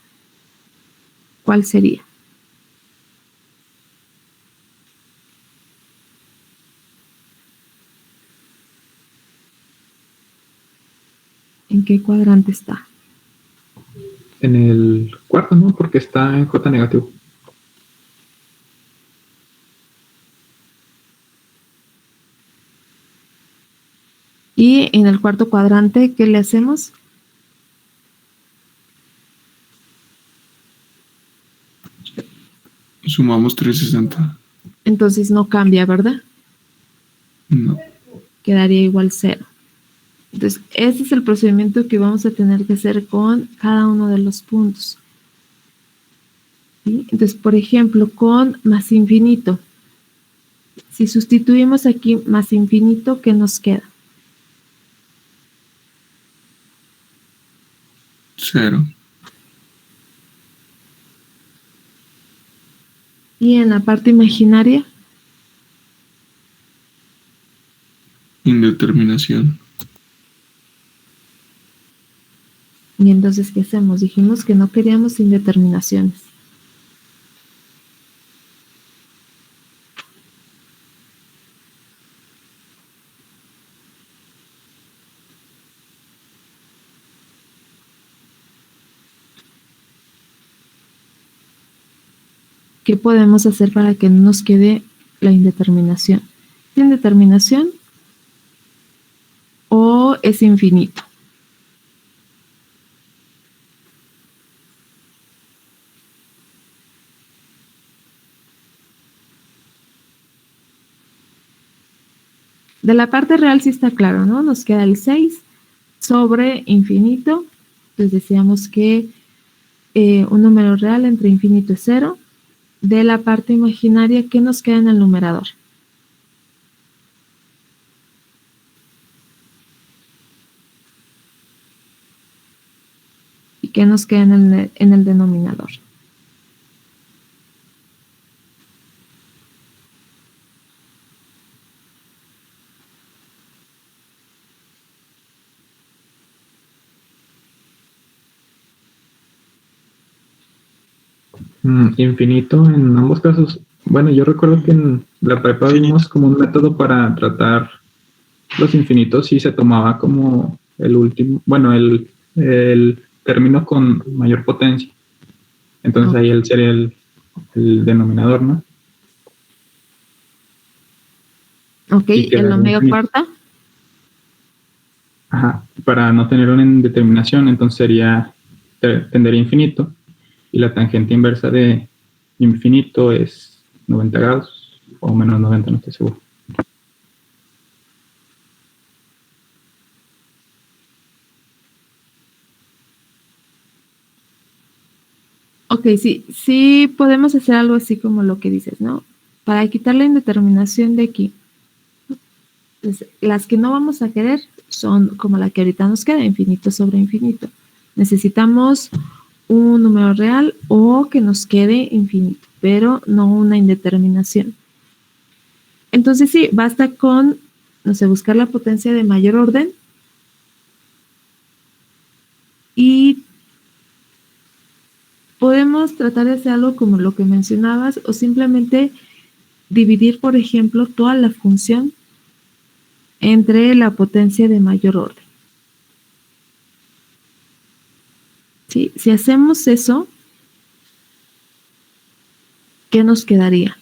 ¿cuál sería? ¿En qué cuadrante está? En el cuarto, ¿no? Porque está en J negativo. Y en el cuarto cuadrante, ¿qué le hacemos? Sumamos 360. Entonces no cambia, ¿verdad? No. Quedaría igual 0. Entonces, ese es el procedimiento que vamos a tener que hacer con cada uno de los puntos. ¿Sí? Entonces, por ejemplo, con más infinito. Si sustituimos aquí más infinito, ¿qué nos queda? 0. Y en la parte imaginaria, Indeterminación. y entonces, ¿qué hacemos? Dijimos que no queríamos indeterminaciones. ¿Qué podemos hacer para que no nos quede la indeterminación? ¿Es indeterminación o es infinito? De la parte real sí está claro, ¿no? Nos queda el 6 sobre infinito. Entonces decíamos que un número real entre infinito es 0. De la parte imaginaria, ¿qué nos queda en el numerador? ¿Y qué nos queda en el denominador? Infinito en ambos casos. Bueno, yo recuerdo que en la prepa vimos como un método para tratar los infinitos y se tomaba como el último, bueno, el término con mayor potencia. Entonces ahí él sería el denominador, ¿no? Ok, Y el omega infinito. cuarta. Ajá, para no tener una indeterminación, entonces tendería infinito. Y la tangente inversa de infinito es 90 grados o menos 90, no estoy seguro. Ok, sí podemos hacer algo así como lo que dices, ¿no? Para quitar la indeterminación de aquí, pues, las que no vamos a querer son como la que ahorita nos queda, infinito sobre infinito. Necesitamos un número real o que nos quede infinito, pero no una indeterminación. Entonces sí, basta con, no sé, buscar la potencia de mayor orden y podemos tratar de hacer algo como lo que mencionabas o simplemente dividir, por ejemplo, toda la función entre la potencia de mayor orden. ¿Sí? Si hacemos eso, ¿qué nos quedaría?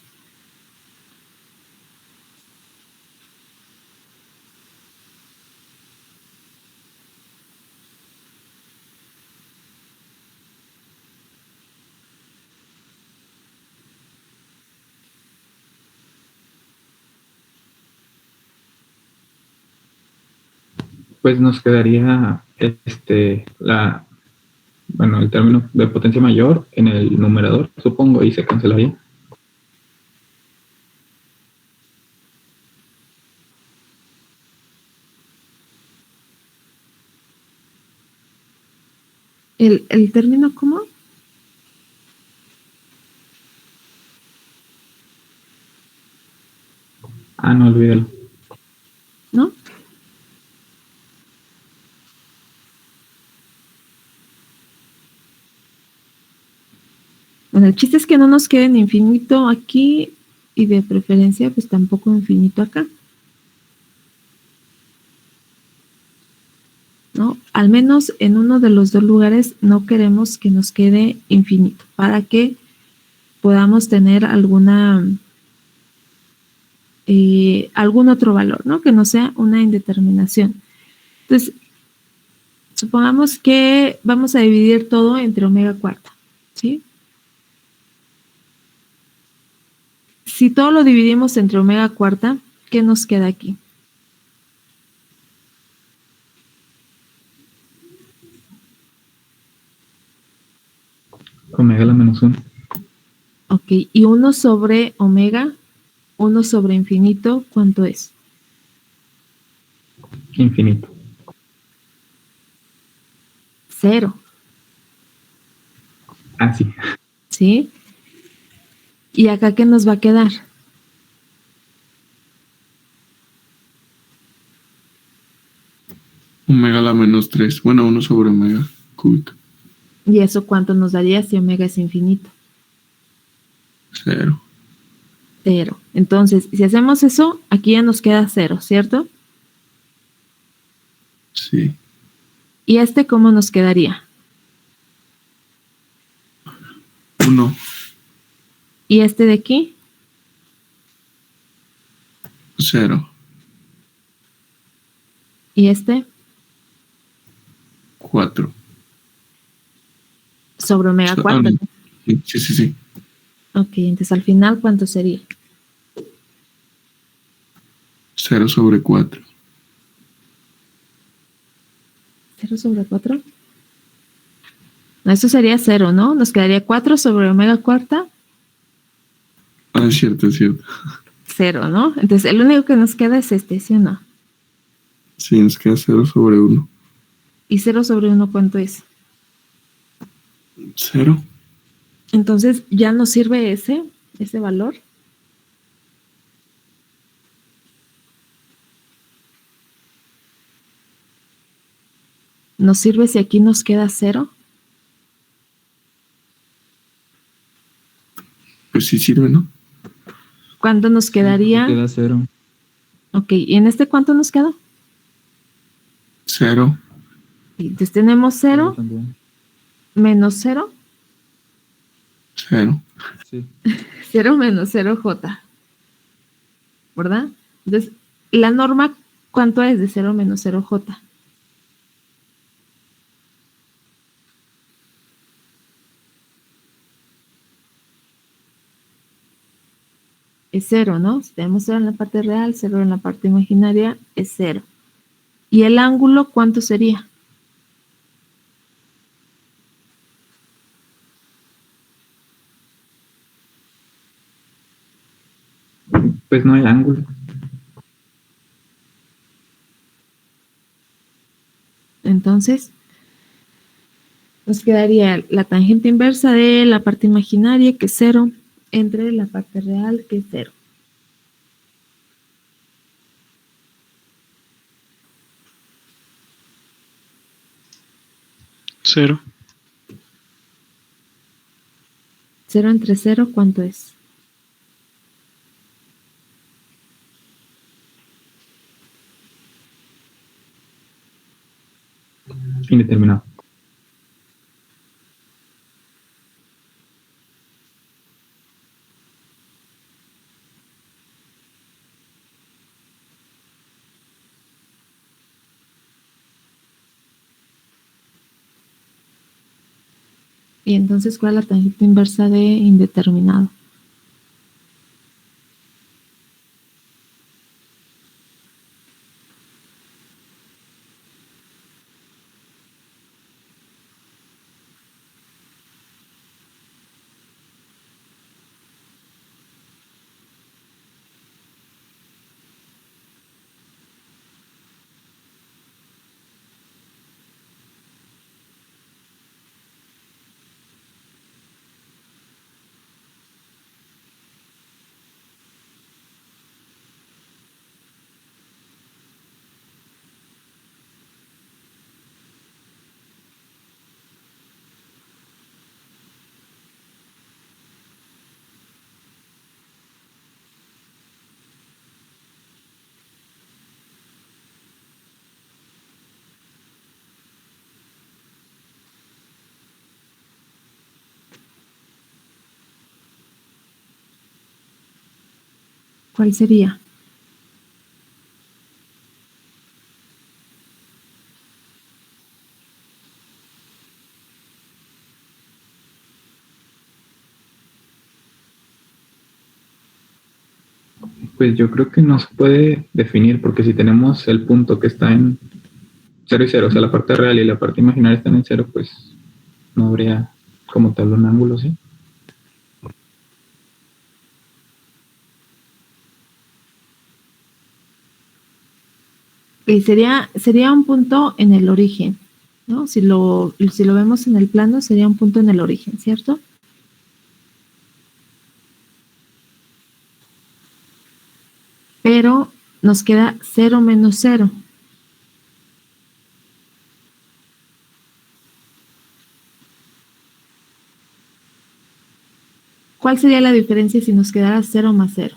pues nos quedaría el término de potencia mayor en el numerador, supongo, y se cancelaría. ¿El término cómo? Ah, no, olvídalo. ¿No? Bueno, el chiste es que no nos quede en infinito aquí y de preferencia pues tampoco infinito acá. ¿No? Al menos en uno de los dos lugares no queremos que nos quede infinito para que podamos tener algún otro valor, ¿no? Que no sea una indeterminación. Entonces, supongamos que vamos a dividir todo entre omega cuarta, ¿sí? Si todo lo dividimos entre omega cuarta, ¿qué nos queda aquí? Omega la menos 1. Ok, y 1 sobre omega, 1 sobre infinito, ¿cuánto es? Infinito. 0. Ah, sí. ¿Sí? ¿Y acá qué nos va a quedar? Omega a la menos 3. Bueno, 1 sobre omega cúbica. ¿Y eso cuánto nos daría si omega es infinito? 0. 0. Entonces, si hacemos eso, aquí ya nos queda 0, ¿cierto? Sí. ¿Y este cómo nos quedaría? 1. ¿Y este de aquí? 0. ¿Y este? 4. Sobre omega 4. ¿No? Sí. Ok, entonces al final, ¿cuánto sería? 0 sobre 4. 0 sobre 4. No, eso sería 0, ¿no? Nos quedaría 4 sobre omega cuarta. Ah, es cierto. 0, ¿no? Entonces el único que nos queda es este, ¿sí o no? Sí, nos queda 0 sobre 1. ¿Y 0 sobre 1 cuánto es? 0. Entonces ya nos sirve ese valor. ¿Nos sirve si aquí nos queda 0? Pues sí sirve, ¿no? ¿Cuánto nos quedaría? Queda 0. Ok, ¿y en este cuánto nos queda? 0. Entonces tenemos 0 También. menos 0. 0. Sí. 0 menos 0J. ¿Verdad? Entonces, la norma, ¿cuánto es de 0 menos 0J? Es 0, ¿no? Si tenemos 0 en la parte real, 0 en la parte imaginaria, es 0. ¿Y el ángulo cuánto sería? Pues no hay ángulo. Entonces, nos quedaría la tangente inversa de la parte imaginaria, que es 0, entre la parte real, que es 0. Cero. 0 entre 0, ¿cuánto es? Indeterminado. Y entonces, ¿cuál es la tangente inversa de indeterminado? ¿Cuál sería? Pues yo creo que no se puede definir, porque si tenemos el punto que está en 0 y 0, o sea, la parte real y la parte imaginaria están en 0, pues no habría como tal un ángulo, ¿sí? Sería un punto en el origen, ¿no? Si lo vemos en el plano, sería un punto en el origen, ¿cierto? Pero nos queda 0 menos 0. ¿Cuál sería la diferencia si nos quedara 0 más 0?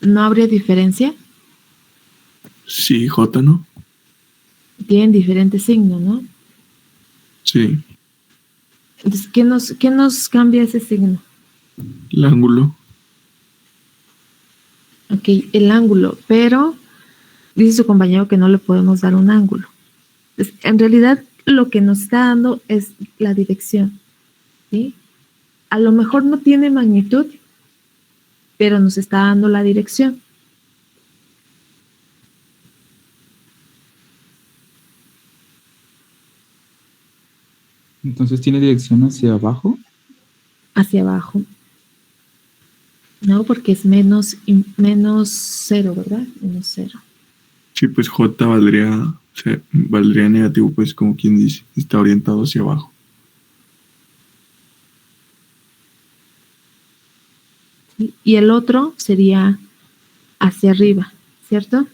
¿No habría diferencia? Sí, J, ¿no? Tienen diferente signo, ¿no? Sí. Entonces, ¿qué nos cambia ese signo? El ángulo. Ok, el ángulo, pero dice su compañero que no le podemos dar un ángulo. Entonces, en realidad, lo que nos está dando es la dirección, ¿sí? A lo mejor no tiene magnitud, pero nos está dando la dirección. Entonces tiene dirección hacia abajo. Hacia abajo. No, porque es menos 0, ¿verdad? Menos 0. Sí, pues J valdría negativo, pues como quien dice, está orientado hacia abajo. ¿Sí? Y el otro sería hacia arriba, ¿cierto?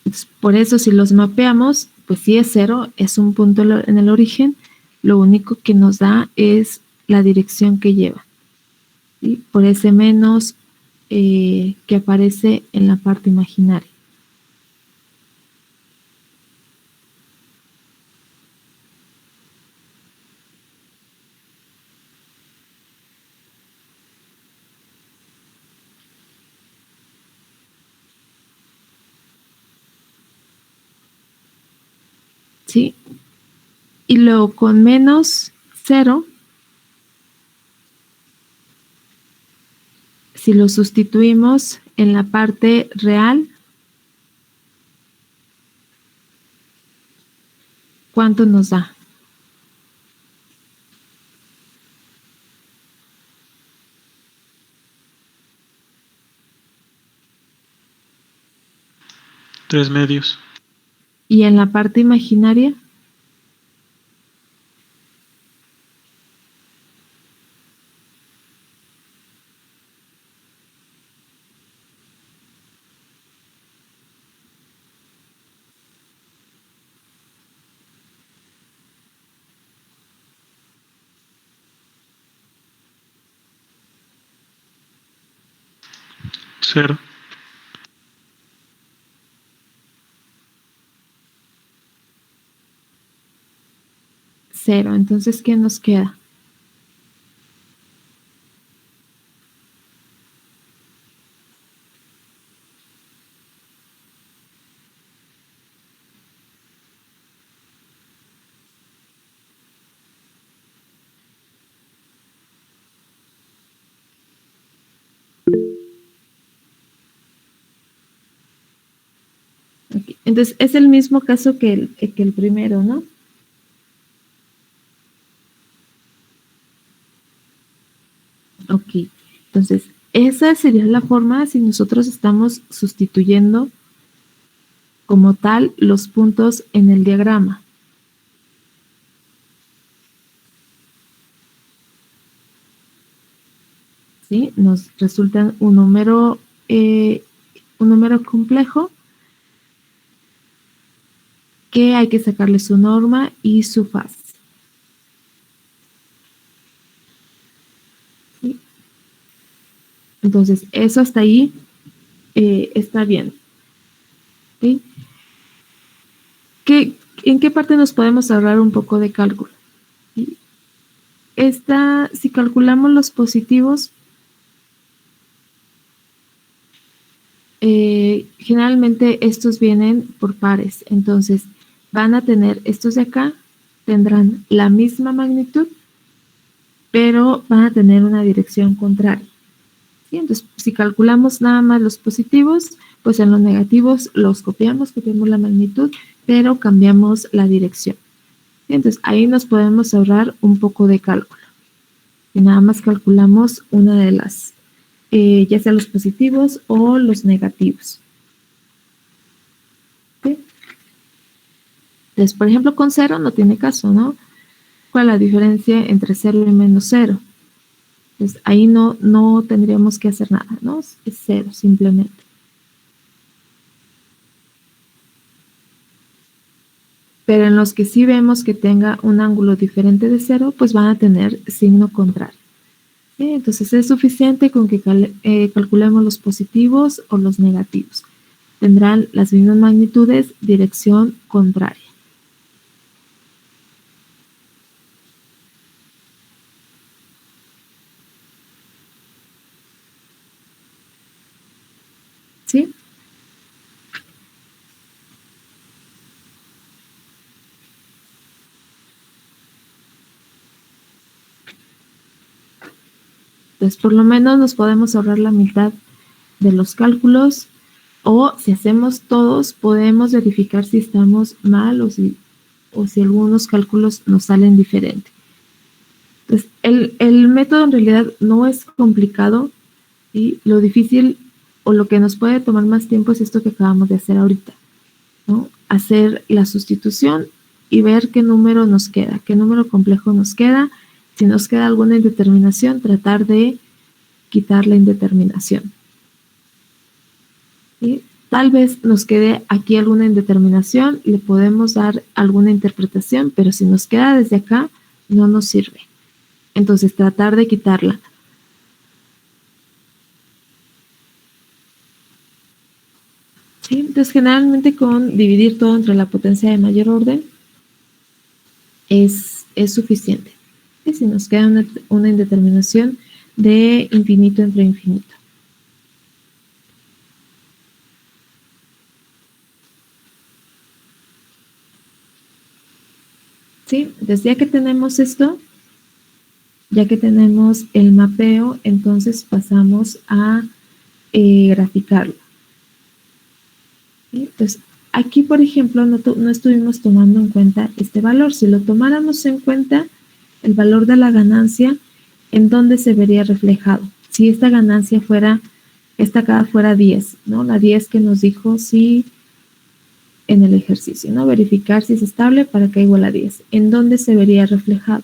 Entonces, por eso, si los mapeamos, pues si es 0, es un punto en el origen, lo único que nos da es la dirección que lleva, ¿sí? Por ese menos que aparece en la parte imaginaria. ¿Sí? Y luego con menos 0, si lo sustituimos en la parte real, ¿cuánto nos da? Tres medios. Y en la parte imaginaria, Cero. cero. Entonces, ¿qué nos queda? Okay. Entonces, es el mismo caso que el primero, ¿no? Ok. Entonces, esa sería la forma si nosotros estamos sustituyendo como tal los puntos en el diagrama. ¿Sí? Nos resulta un número complejo que hay que sacarle su norma y su faz. ¿Sí? Entonces, eso hasta ahí está bien. ¿Sí? ¿En qué parte nos podemos ahorrar un poco de cálculo? ¿Sí? si calculamos los positivos, generalmente estos vienen por pares, entonces van a tener, estos de acá tendrán la misma magnitud, pero van a tener una dirección contraria. ¿Sí? Entonces, si calculamos nada más los positivos, pues en los negativos los copiamos la magnitud, pero cambiamos la dirección. ¿Sí? Entonces, ahí nos podemos ahorrar un poco de cálculo. Y nada más calculamos una de las, ya sea los positivos o los negativos. ¿Sí? Entonces, por ejemplo, con 0 no tiene caso, ¿no? ¿Cuál es la diferencia entre 0 y menos 0? Entonces, ahí no tendríamos que hacer nada, ¿no? Es 0 simplemente. Pero en los que sí vemos que tenga un ángulo diferente de 0, pues van a tener signo contrario. ¿Sí? Entonces, es suficiente con que calculemos los positivos o los negativos. Tendrán las mismas magnitudes, dirección contraria. ¿Sí? Entonces, por lo menos nos podemos ahorrar la mitad de los cálculos, o si hacemos todos, podemos verificar si estamos mal o si algunos cálculos nos salen diferente. Entonces, el método en realidad no es complicado, y lo difícil o lo que nos puede tomar más tiempo es esto que acabamos de hacer ahorita, ¿no? Hacer la sustitución y ver qué número nos queda, qué número complejo nos queda. Si nos queda alguna indeterminación, tratar de quitar la indeterminación. ¿Sí? Tal vez nos quede aquí alguna indeterminación, le podemos dar alguna interpretación, pero si nos queda desde acá, no nos sirve. Entonces, tratar de quitarla. ¿Sí? Entonces, generalmente con dividir todo entre la potencia de mayor orden es suficiente. ¿Sí? Si nos queda una indeterminación de infinito entre infinito. ¿Sí? Entonces, ya que tenemos esto, ya que tenemos el mapeo, entonces pasamos a graficarlo. ¿Sí? Entonces, aquí, por ejemplo, no estuvimos tomando en cuenta este valor. Si lo tomáramos en cuenta, el valor de la ganancia, ¿en dónde se vería reflejado? Si esta ganancia fuera, esta acá fuera 10, ¿no? La 10 que nos dijo sí en el ejercicio, ¿no? Verificar si es estable para que igual a 10. ¿En dónde se vería reflejado?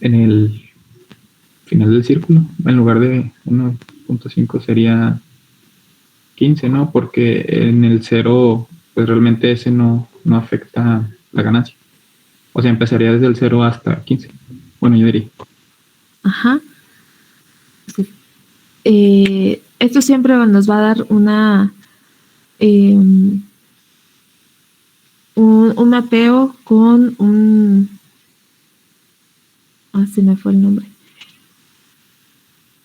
En el final del círculo, en lugar de 1.5 sería 15, ¿no? Porque en el 0, pues realmente ese no afecta la ganancia. O sea, empezaría desde el 0 hasta 15. Bueno, yo diría. Ajá. Esto siempre nos va a dar un mapeo con se me fue el nombre.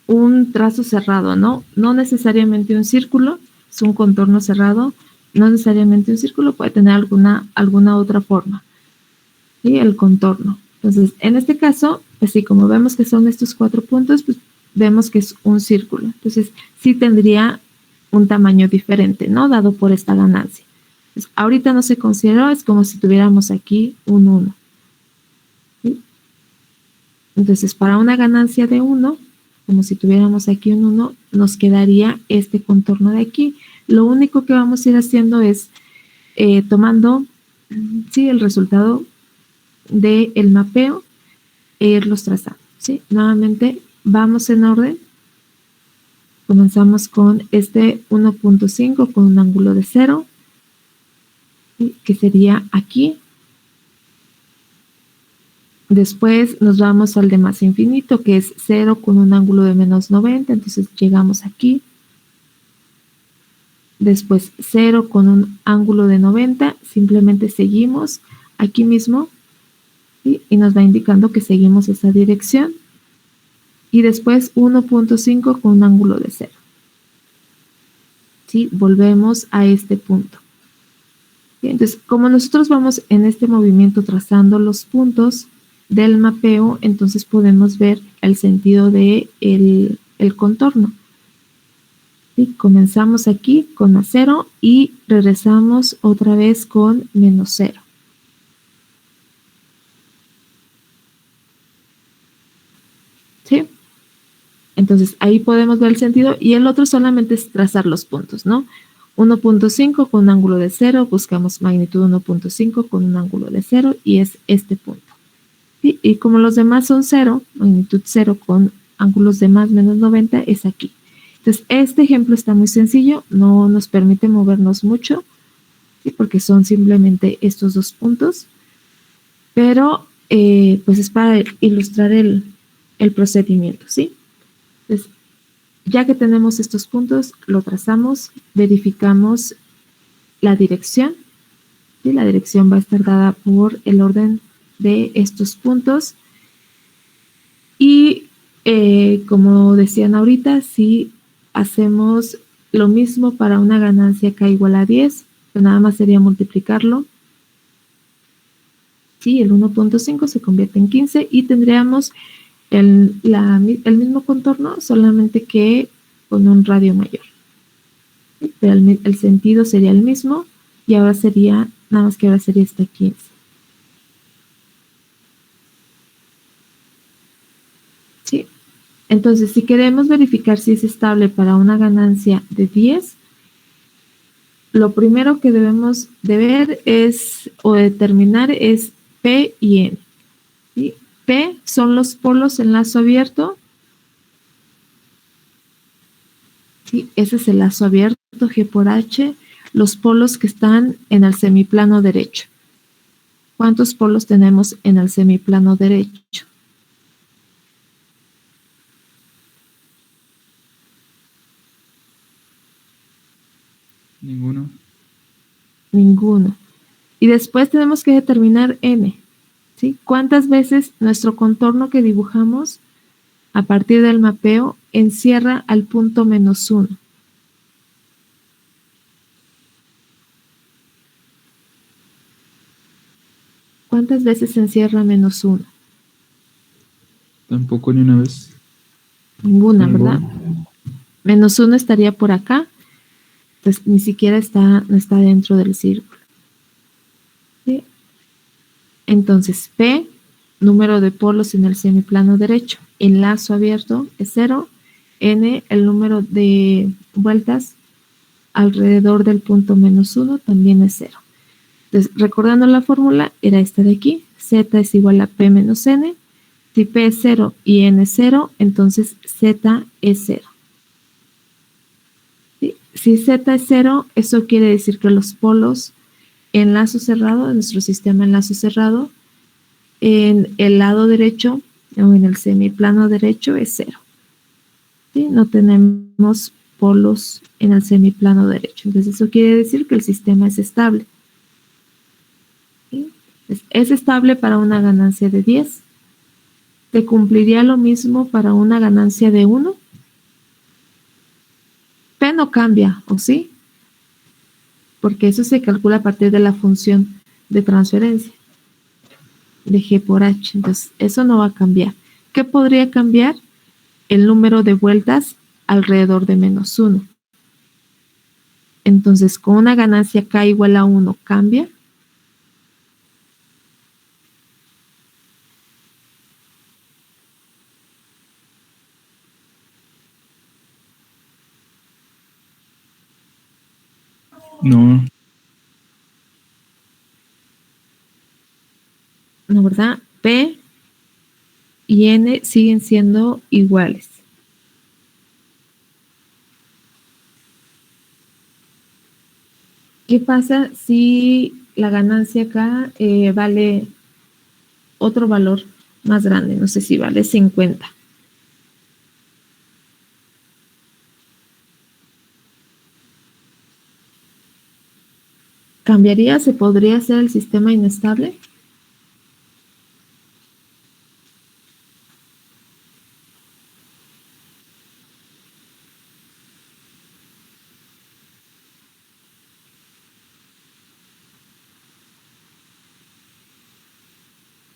Un trazo cerrado, ¿no? No necesariamente un círculo, es un contorno cerrado, no necesariamente un círculo, puede tener alguna otra forma. ¿Sí? El contorno. Entonces, en este caso, pues sí, como vemos que son estos 4 puntos, pues vemos que es un círculo. Entonces, sí tendría un tamaño diferente, ¿no? Dado por esta ganancia. Entonces, ahorita no se consideró, es como si tuviéramos aquí un 1. ¿Sí? Entonces, para una ganancia de 1, como si tuviéramos aquí un 1, nos quedaría este contorno de aquí. Lo único que vamos a ir haciendo es tomando, sí, el resultado del mapeo e irlos trazando, ¿sí? Nuevamente, vamos en orden. Comenzamos con este 1.5 con un ángulo de 0, ¿sí? Que sería aquí. Después nos vamos al de más infinito, que es 0 con un ángulo de menos 90, entonces llegamos aquí. Después 0 con un ángulo de 90, simplemente seguimos aquí mismo, ¿sí? Y nos va indicando que seguimos esa dirección. Y después 1.5 con un ángulo de 0. ¿Sí? Volvemos a este punto. ¿Sí? Entonces, como nosotros vamos en este movimiento trazando los puntos del mapeo, entonces podemos ver el sentido de el contorno. ¿Sí? Comenzamos aquí con más 0 y regresamos otra vez con menos 0. ¿Sí? Entonces ahí podemos ver el sentido y el otro solamente es trazar los puntos, ¿no? 1.5 con un ángulo de 0, buscamos magnitud 1.5 con un ángulo de 0 y es este punto. ¿Sí? Y como los demás son 0, magnitud 0 con ángulos de más menos 90 es aquí. Entonces este ejemplo está muy sencillo, no nos permite movernos mucho, ¿sí? Porque son simplemente estos dos puntos, pero pues es para ilustrar el procedimiento, ¿sí? Entonces, ya que tenemos estos puntos, lo trazamos, verificamos la dirección. ¿Sí? La dirección va a estar dada por el orden de estos puntos. Y como decían ahorita, si hacemos lo mismo para una ganancia k igual a 10, pues nada más sería multiplicarlo. Sí, el 1.5 se convierte en 15 y tendríamos el mismo contorno, solamente que con un radio mayor. Pero el sentido sería el mismo y ahora sería, nada más que ahora sería hasta 15. ¿Sí? Entonces, si queremos verificar si es estable para una ganancia de 10, lo primero que debemos de ver es, o determinar es P y N. ¿Sí? P son los polos en lazo abierto. ¿Sí? Ese es el lazo abierto, G por H, los polos que están en el semiplano derecho. ¿Cuántos polos tenemos en el semiplano derecho? Ninguno. Ninguno. Y después tenemos que determinar N. ¿Sí? ¿Cuántas veces nuestro contorno que dibujamos a partir del mapeo encierra al punto -1? ¿Cuántas veces se encierra -1? Tampoco ni una vez. Ninguna, Ninguna. ¿verdad? -1 estaría por acá. Entonces ni siquiera no está dentro del círculo. ¿Sí? Entonces P, número de polos en el semiplano derecho, el lazo abierto es 0, N, el número de vueltas alrededor del punto -1 también es 0. Entonces, recordando la fórmula, era esta de aquí, Z es igual a P menos N. Si P es 0 y N es 0, entonces Z es 0. ¿Sí? Si Z es 0, eso quiere decir que los polos en lazo cerrado, de nuestro sistema en lazo cerrado, en el lado derecho o en el semiplano derecho es 0. ¿Sí? No tenemos polos en el semiplano derecho. Entonces eso quiere decir que el sistema es estable. ¿Sí? Es estable para una ganancia de 10. ¿Te cumpliría lo mismo para una ganancia de 1? P no cambia, ¿o sí? Porque eso se calcula a partir de la función de transferencia de G por H. Entonces, eso no va a cambiar. ¿Qué podría cambiar? El número de vueltas alrededor de -1. Entonces, con una ganancia K igual a 1, ¿cambia? No. No, ¿verdad? P y N siguen siendo iguales. ¿Qué pasa si la ganancia acá vale otro valor más grande, no sé si vale 50. ¿Cambiaría? ¿Se podría hacer el sistema inestable?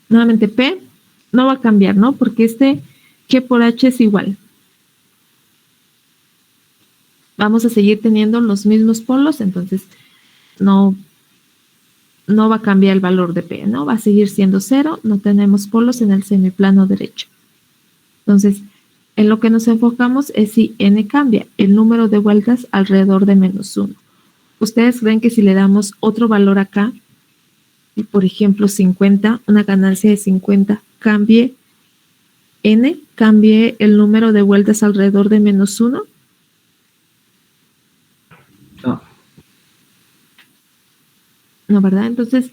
Nuevamente P no va a cambiar, ¿no? Porque G por H es igual. Vamos a seguir teniendo los mismos polos, entonces no va a cambiar el valor de P, ¿no? Va a seguir siendo 0, no tenemos polos en el semiplano derecho. Entonces, en lo que nos enfocamos es si N cambia, el número de vueltas alrededor de -1. ¿Ustedes creen que si le damos otro valor acá, y por ejemplo 50, una ganancia de 50, cambie N, cambie el número de vueltas alrededor de -1? No. No, ¿verdad? Entonces,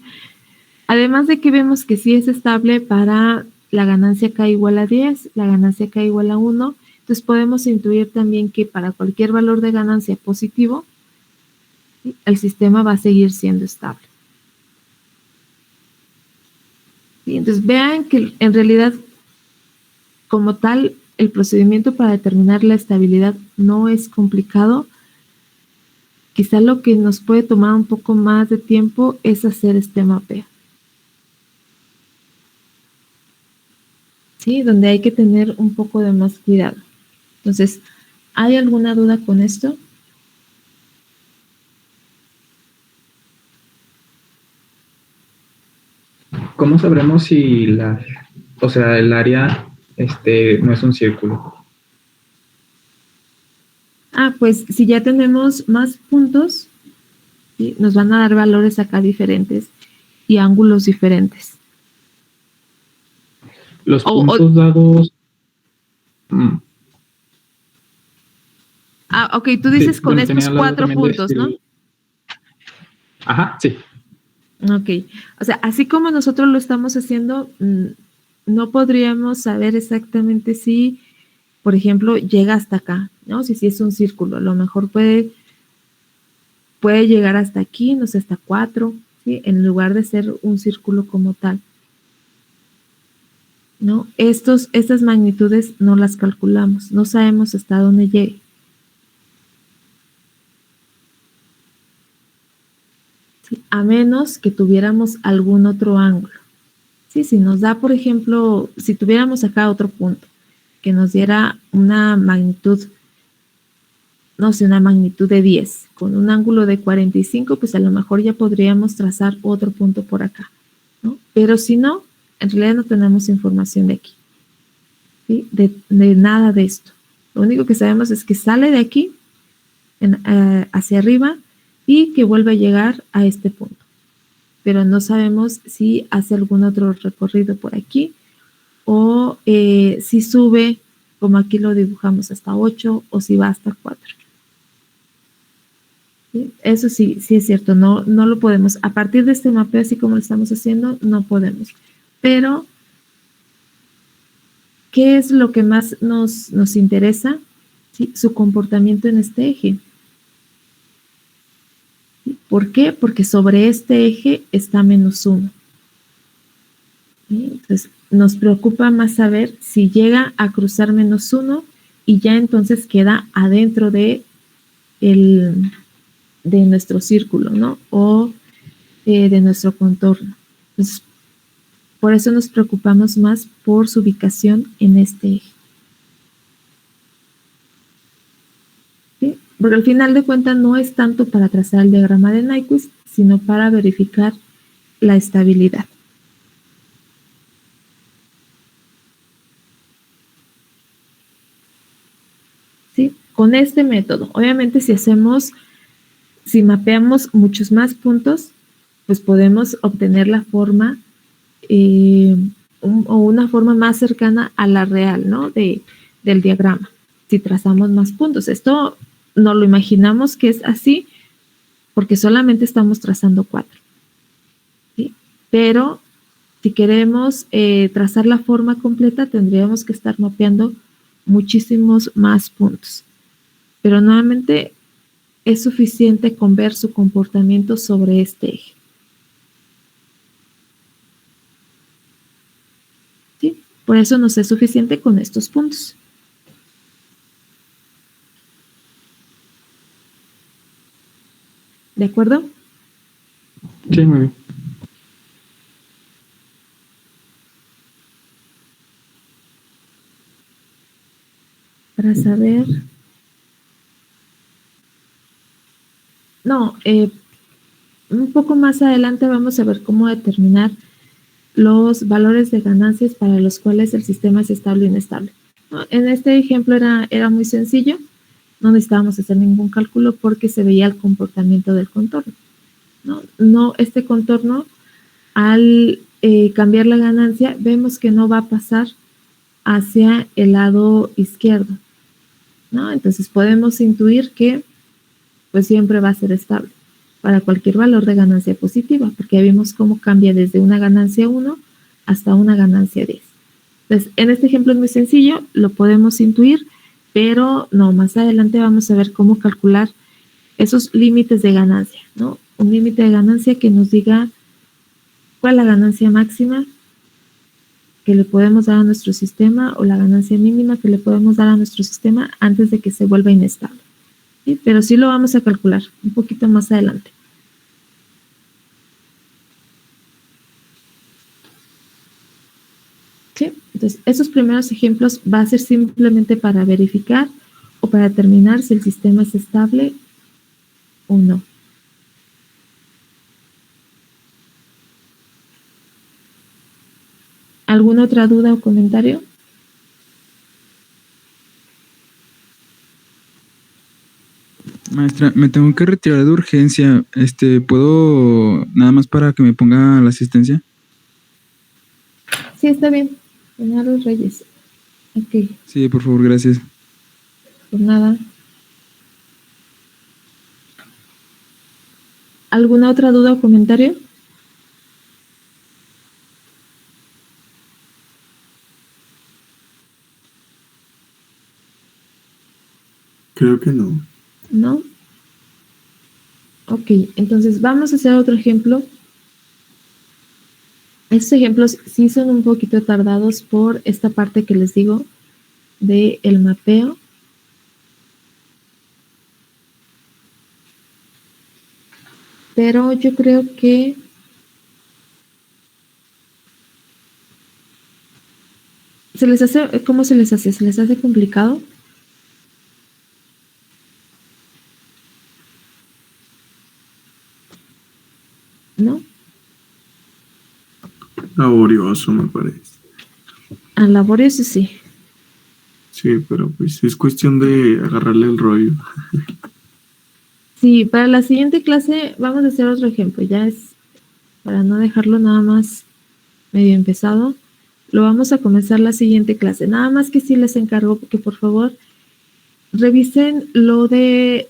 además de que vemos que sí es estable para la ganancia K igual a 10, la ganancia K igual a 1, entonces podemos intuir también que para cualquier valor de ganancia positivo, ¿sí?, el sistema va a seguir siendo estable. ¿Sí? Entonces, vean que en realidad, como tal, el procedimiento para determinar la estabilidad no es complicado. Quizá lo que nos puede tomar un poco más de tiempo es hacer este mapeo. ¿Sí? Donde hay que tener un poco de más cuidado. Entonces, ¿hay alguna duda con esto? ¿Cómo sabremos si el área no es un círculo? Pues si ya tenemos más puntos, ¿sí?, nos van a dar valores acá diferentes y ángulos diferentes. Los puntos dados... Ok, tú dices Sí, con bueno, estos tenía la duda 4 también de puntos, si ¿no? Ajá, sí. Ok, o sea, así como nosotros lo estamos haciendo, no podríamos saber exactamente si, por ejemplo, llega hasta acá, ¿no? Si es un círculo, a lo mejor puede llegar hasta aquí, no sé, hasta 4, ¿sí?, en lugar de ser un círculo como tal, ¿no? Estas magnitudes no las calculamos, no sabemos hasta dónde llegue. ¿Sí? A menos que tuviéramos algún otro ángulo. ¿Sí? Si nos da, por ejemplo, si tuviéramos acá otro punto que nos diera una magnitud, no sé, una magnitud de 10, con un ángulo de 45, pues a lo mejor ya podríamos trazar otro punto por acá, ¿no? Pero si no, en realidad no tenemos información de aquí, ¿sí?, de nada de esto. Lo único que sabemos es que sale de aquí hacia arriba y que vuelve a llegar a este punto. Pero no sabemos si hace algún otro recorrido por aquí o si sube, como aquí lo dibujamos, hasta 8 o si va hasta 4. ¿Sí? Eso sí es cierto, no lo podemos. A partir de este mapeo, así como lo estamos haciendo, no podemos. Pero, ¿qué es lo que más nos interesa? ¿Sí? Su comportamiento en este eje. ¿Por qué? Porque sobre este eje está -1. ¿Sí? Entonces, nos preocupa más saber si llega a cruzar -1 y ya entonces queda adentro de nuestro círculo, ¿no? O de nuestro contorno. Entonces, por eso nos preocupamos más por su ubicación en este eje. ¿Sí? Porque al final de cuentas no es tanto para trazar el diagrama de Nyquist, sino para verificar la estabilidad. ¿Sí? Con este método, obviamente si mapeamos muchos más puntos, pues podemos obtener la forma o una forma más cercana a la real, ¿no?, del diagrama, si trazamos más puntos. Esto no lo imaginamos que es así porque solamente estamos trazando 4. ¿Sí? Pero Si queremos trazar la forma completa, tendríamos que estar mapeando muchísimos más puntos. Pero nuevamente es suficiente con ver su comportamiento sobre este eje. ¿Sí? Por eso nos es suficiente con estos puntos. ¿De acuerdo? Sí, muy bien. Para saber... No, un poco más adelante vamos a ver cómo determinar los valores de ganancias para los cuales el sistema es estable o inestable. ¿No? En este ejemplo era muy sencillo, no necesitábamos hacer ningún cálculo porque se veía el comportamiento del contorno. No, este contorno, al cambiar la ganancia, vemos que no va a pasar hacia el lado izquierdo, ¿no? Entonces podemos intuir que pues siempre va a ser estable para cualquier valor de ganancia positiva, porque ya vimos cómo cambia desde una ganancia 1 hasta una ganancia 10. Entonces, en este ejemplo es muy sencillo, lo podemos intuir, pero no, más adelante vamos a ver cómo calcular esos límites de ganancia, ¿no? Un límite de ganancia que nos diga cuál es la ganancia máxima que le podemos dar a nuestro sistema o la ganancia mínima que le podemos dar a nuestro sistema antes de que se vuelva inestable. ¿Sí? Pero sí lo vamos a calcular un poquito más adelante. ¿Sí? Entonces, esos primeros ejemplos va a ser simplemente para verificar o para determinar si el sistema es estable o no. ¿Alguna otra duda o comentario? Maestra, me tengo que retirar de urgencia. ¿Puedo nada más para que me ponga la asistencia? Sí, está bien. Genaro Reyes. Ok, Sí, por favor, gracias. pues nada. ¿Alguna otra duda o comentario? Creo que no. ¿No? Ok, entonces vamos a hacer otro ejemplo. Estos ejemplos sí son un poquito tardados por esta parte que les digo del mapeo. Pero yo creo que se les hace, ¿cómo se les hace? ¿Se les hace complicado? ¿No? Laborioso, me parece. A laborioso sí. Sí, pero pues es cuestión de agarrarle el rollo. Sí, para la siguiente clase vamos a hacer otro ejemplo. Ya es para no dejarlo nada más medio empezado. Lo vamos a comenzar la siguiente clase. Nada más que sí les encargo que por favor revisen lo de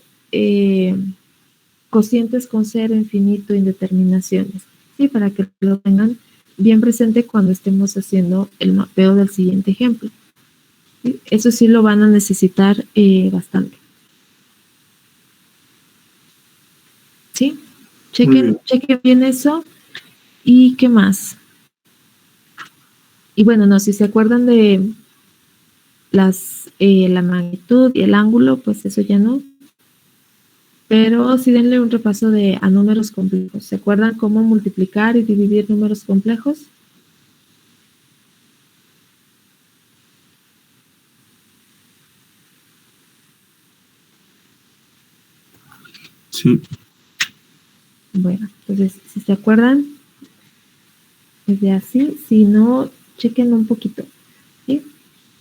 cocientes con cero, infinito, indeterminaciones. Sí, para que lo tengan bien presente cuando estemos haciendo el mapeo del siguiente ejemplo. ¿Sí? Eso sí lo van a necesitar bastante. ¿Sí? Chequen bien eso. ¿Y qué más? Y bueno, no, si se acuerdan de la magnitud y el ángulo, pues eso ya no. Pero sí denle un repaso a números complejos. ¿Se acuerdan cómo multiplicar y dividir números complejos? Sí. Bueno, entonces, si se acuerdan, es de así. Si no, chequen un poquito. ¿Sí?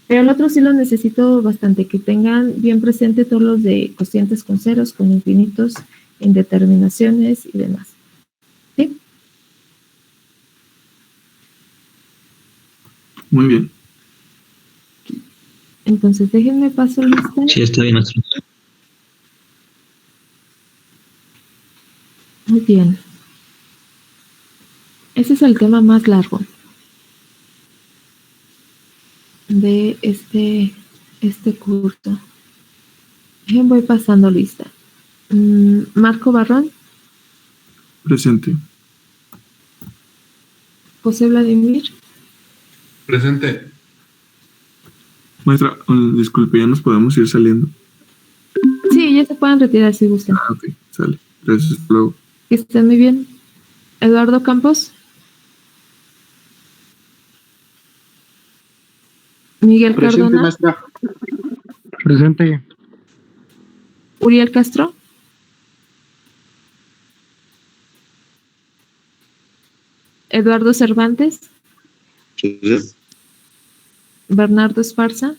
Pero el otro sí lo necesito bastante, que tengan bien presente todos los de cocientes con ceros, con infinitos, indeterminaciones y demás. ¿Sí? Muy bien. Entonces, déjenme paso lista. Sí, está bien, maestro. Muy bien. Ese es el tema más largo. de este curso. Voy pasando lista. Marco Barrón, Presente. José Vladimir, Presente. Maestra, disculpe, ya nos podemos ir saliendo. sí, ya se pueden retirar si gustan. Ah, ok, sale. Gracias, hasta luego. Que estén muy bien. Eduardo Campos, Miguel Presente, Cardona, maestra. Presente. Uriel Castro, Eduardo Cervantes, Bernardo Esparza,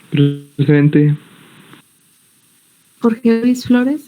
Presente. Jorge Luis Flores,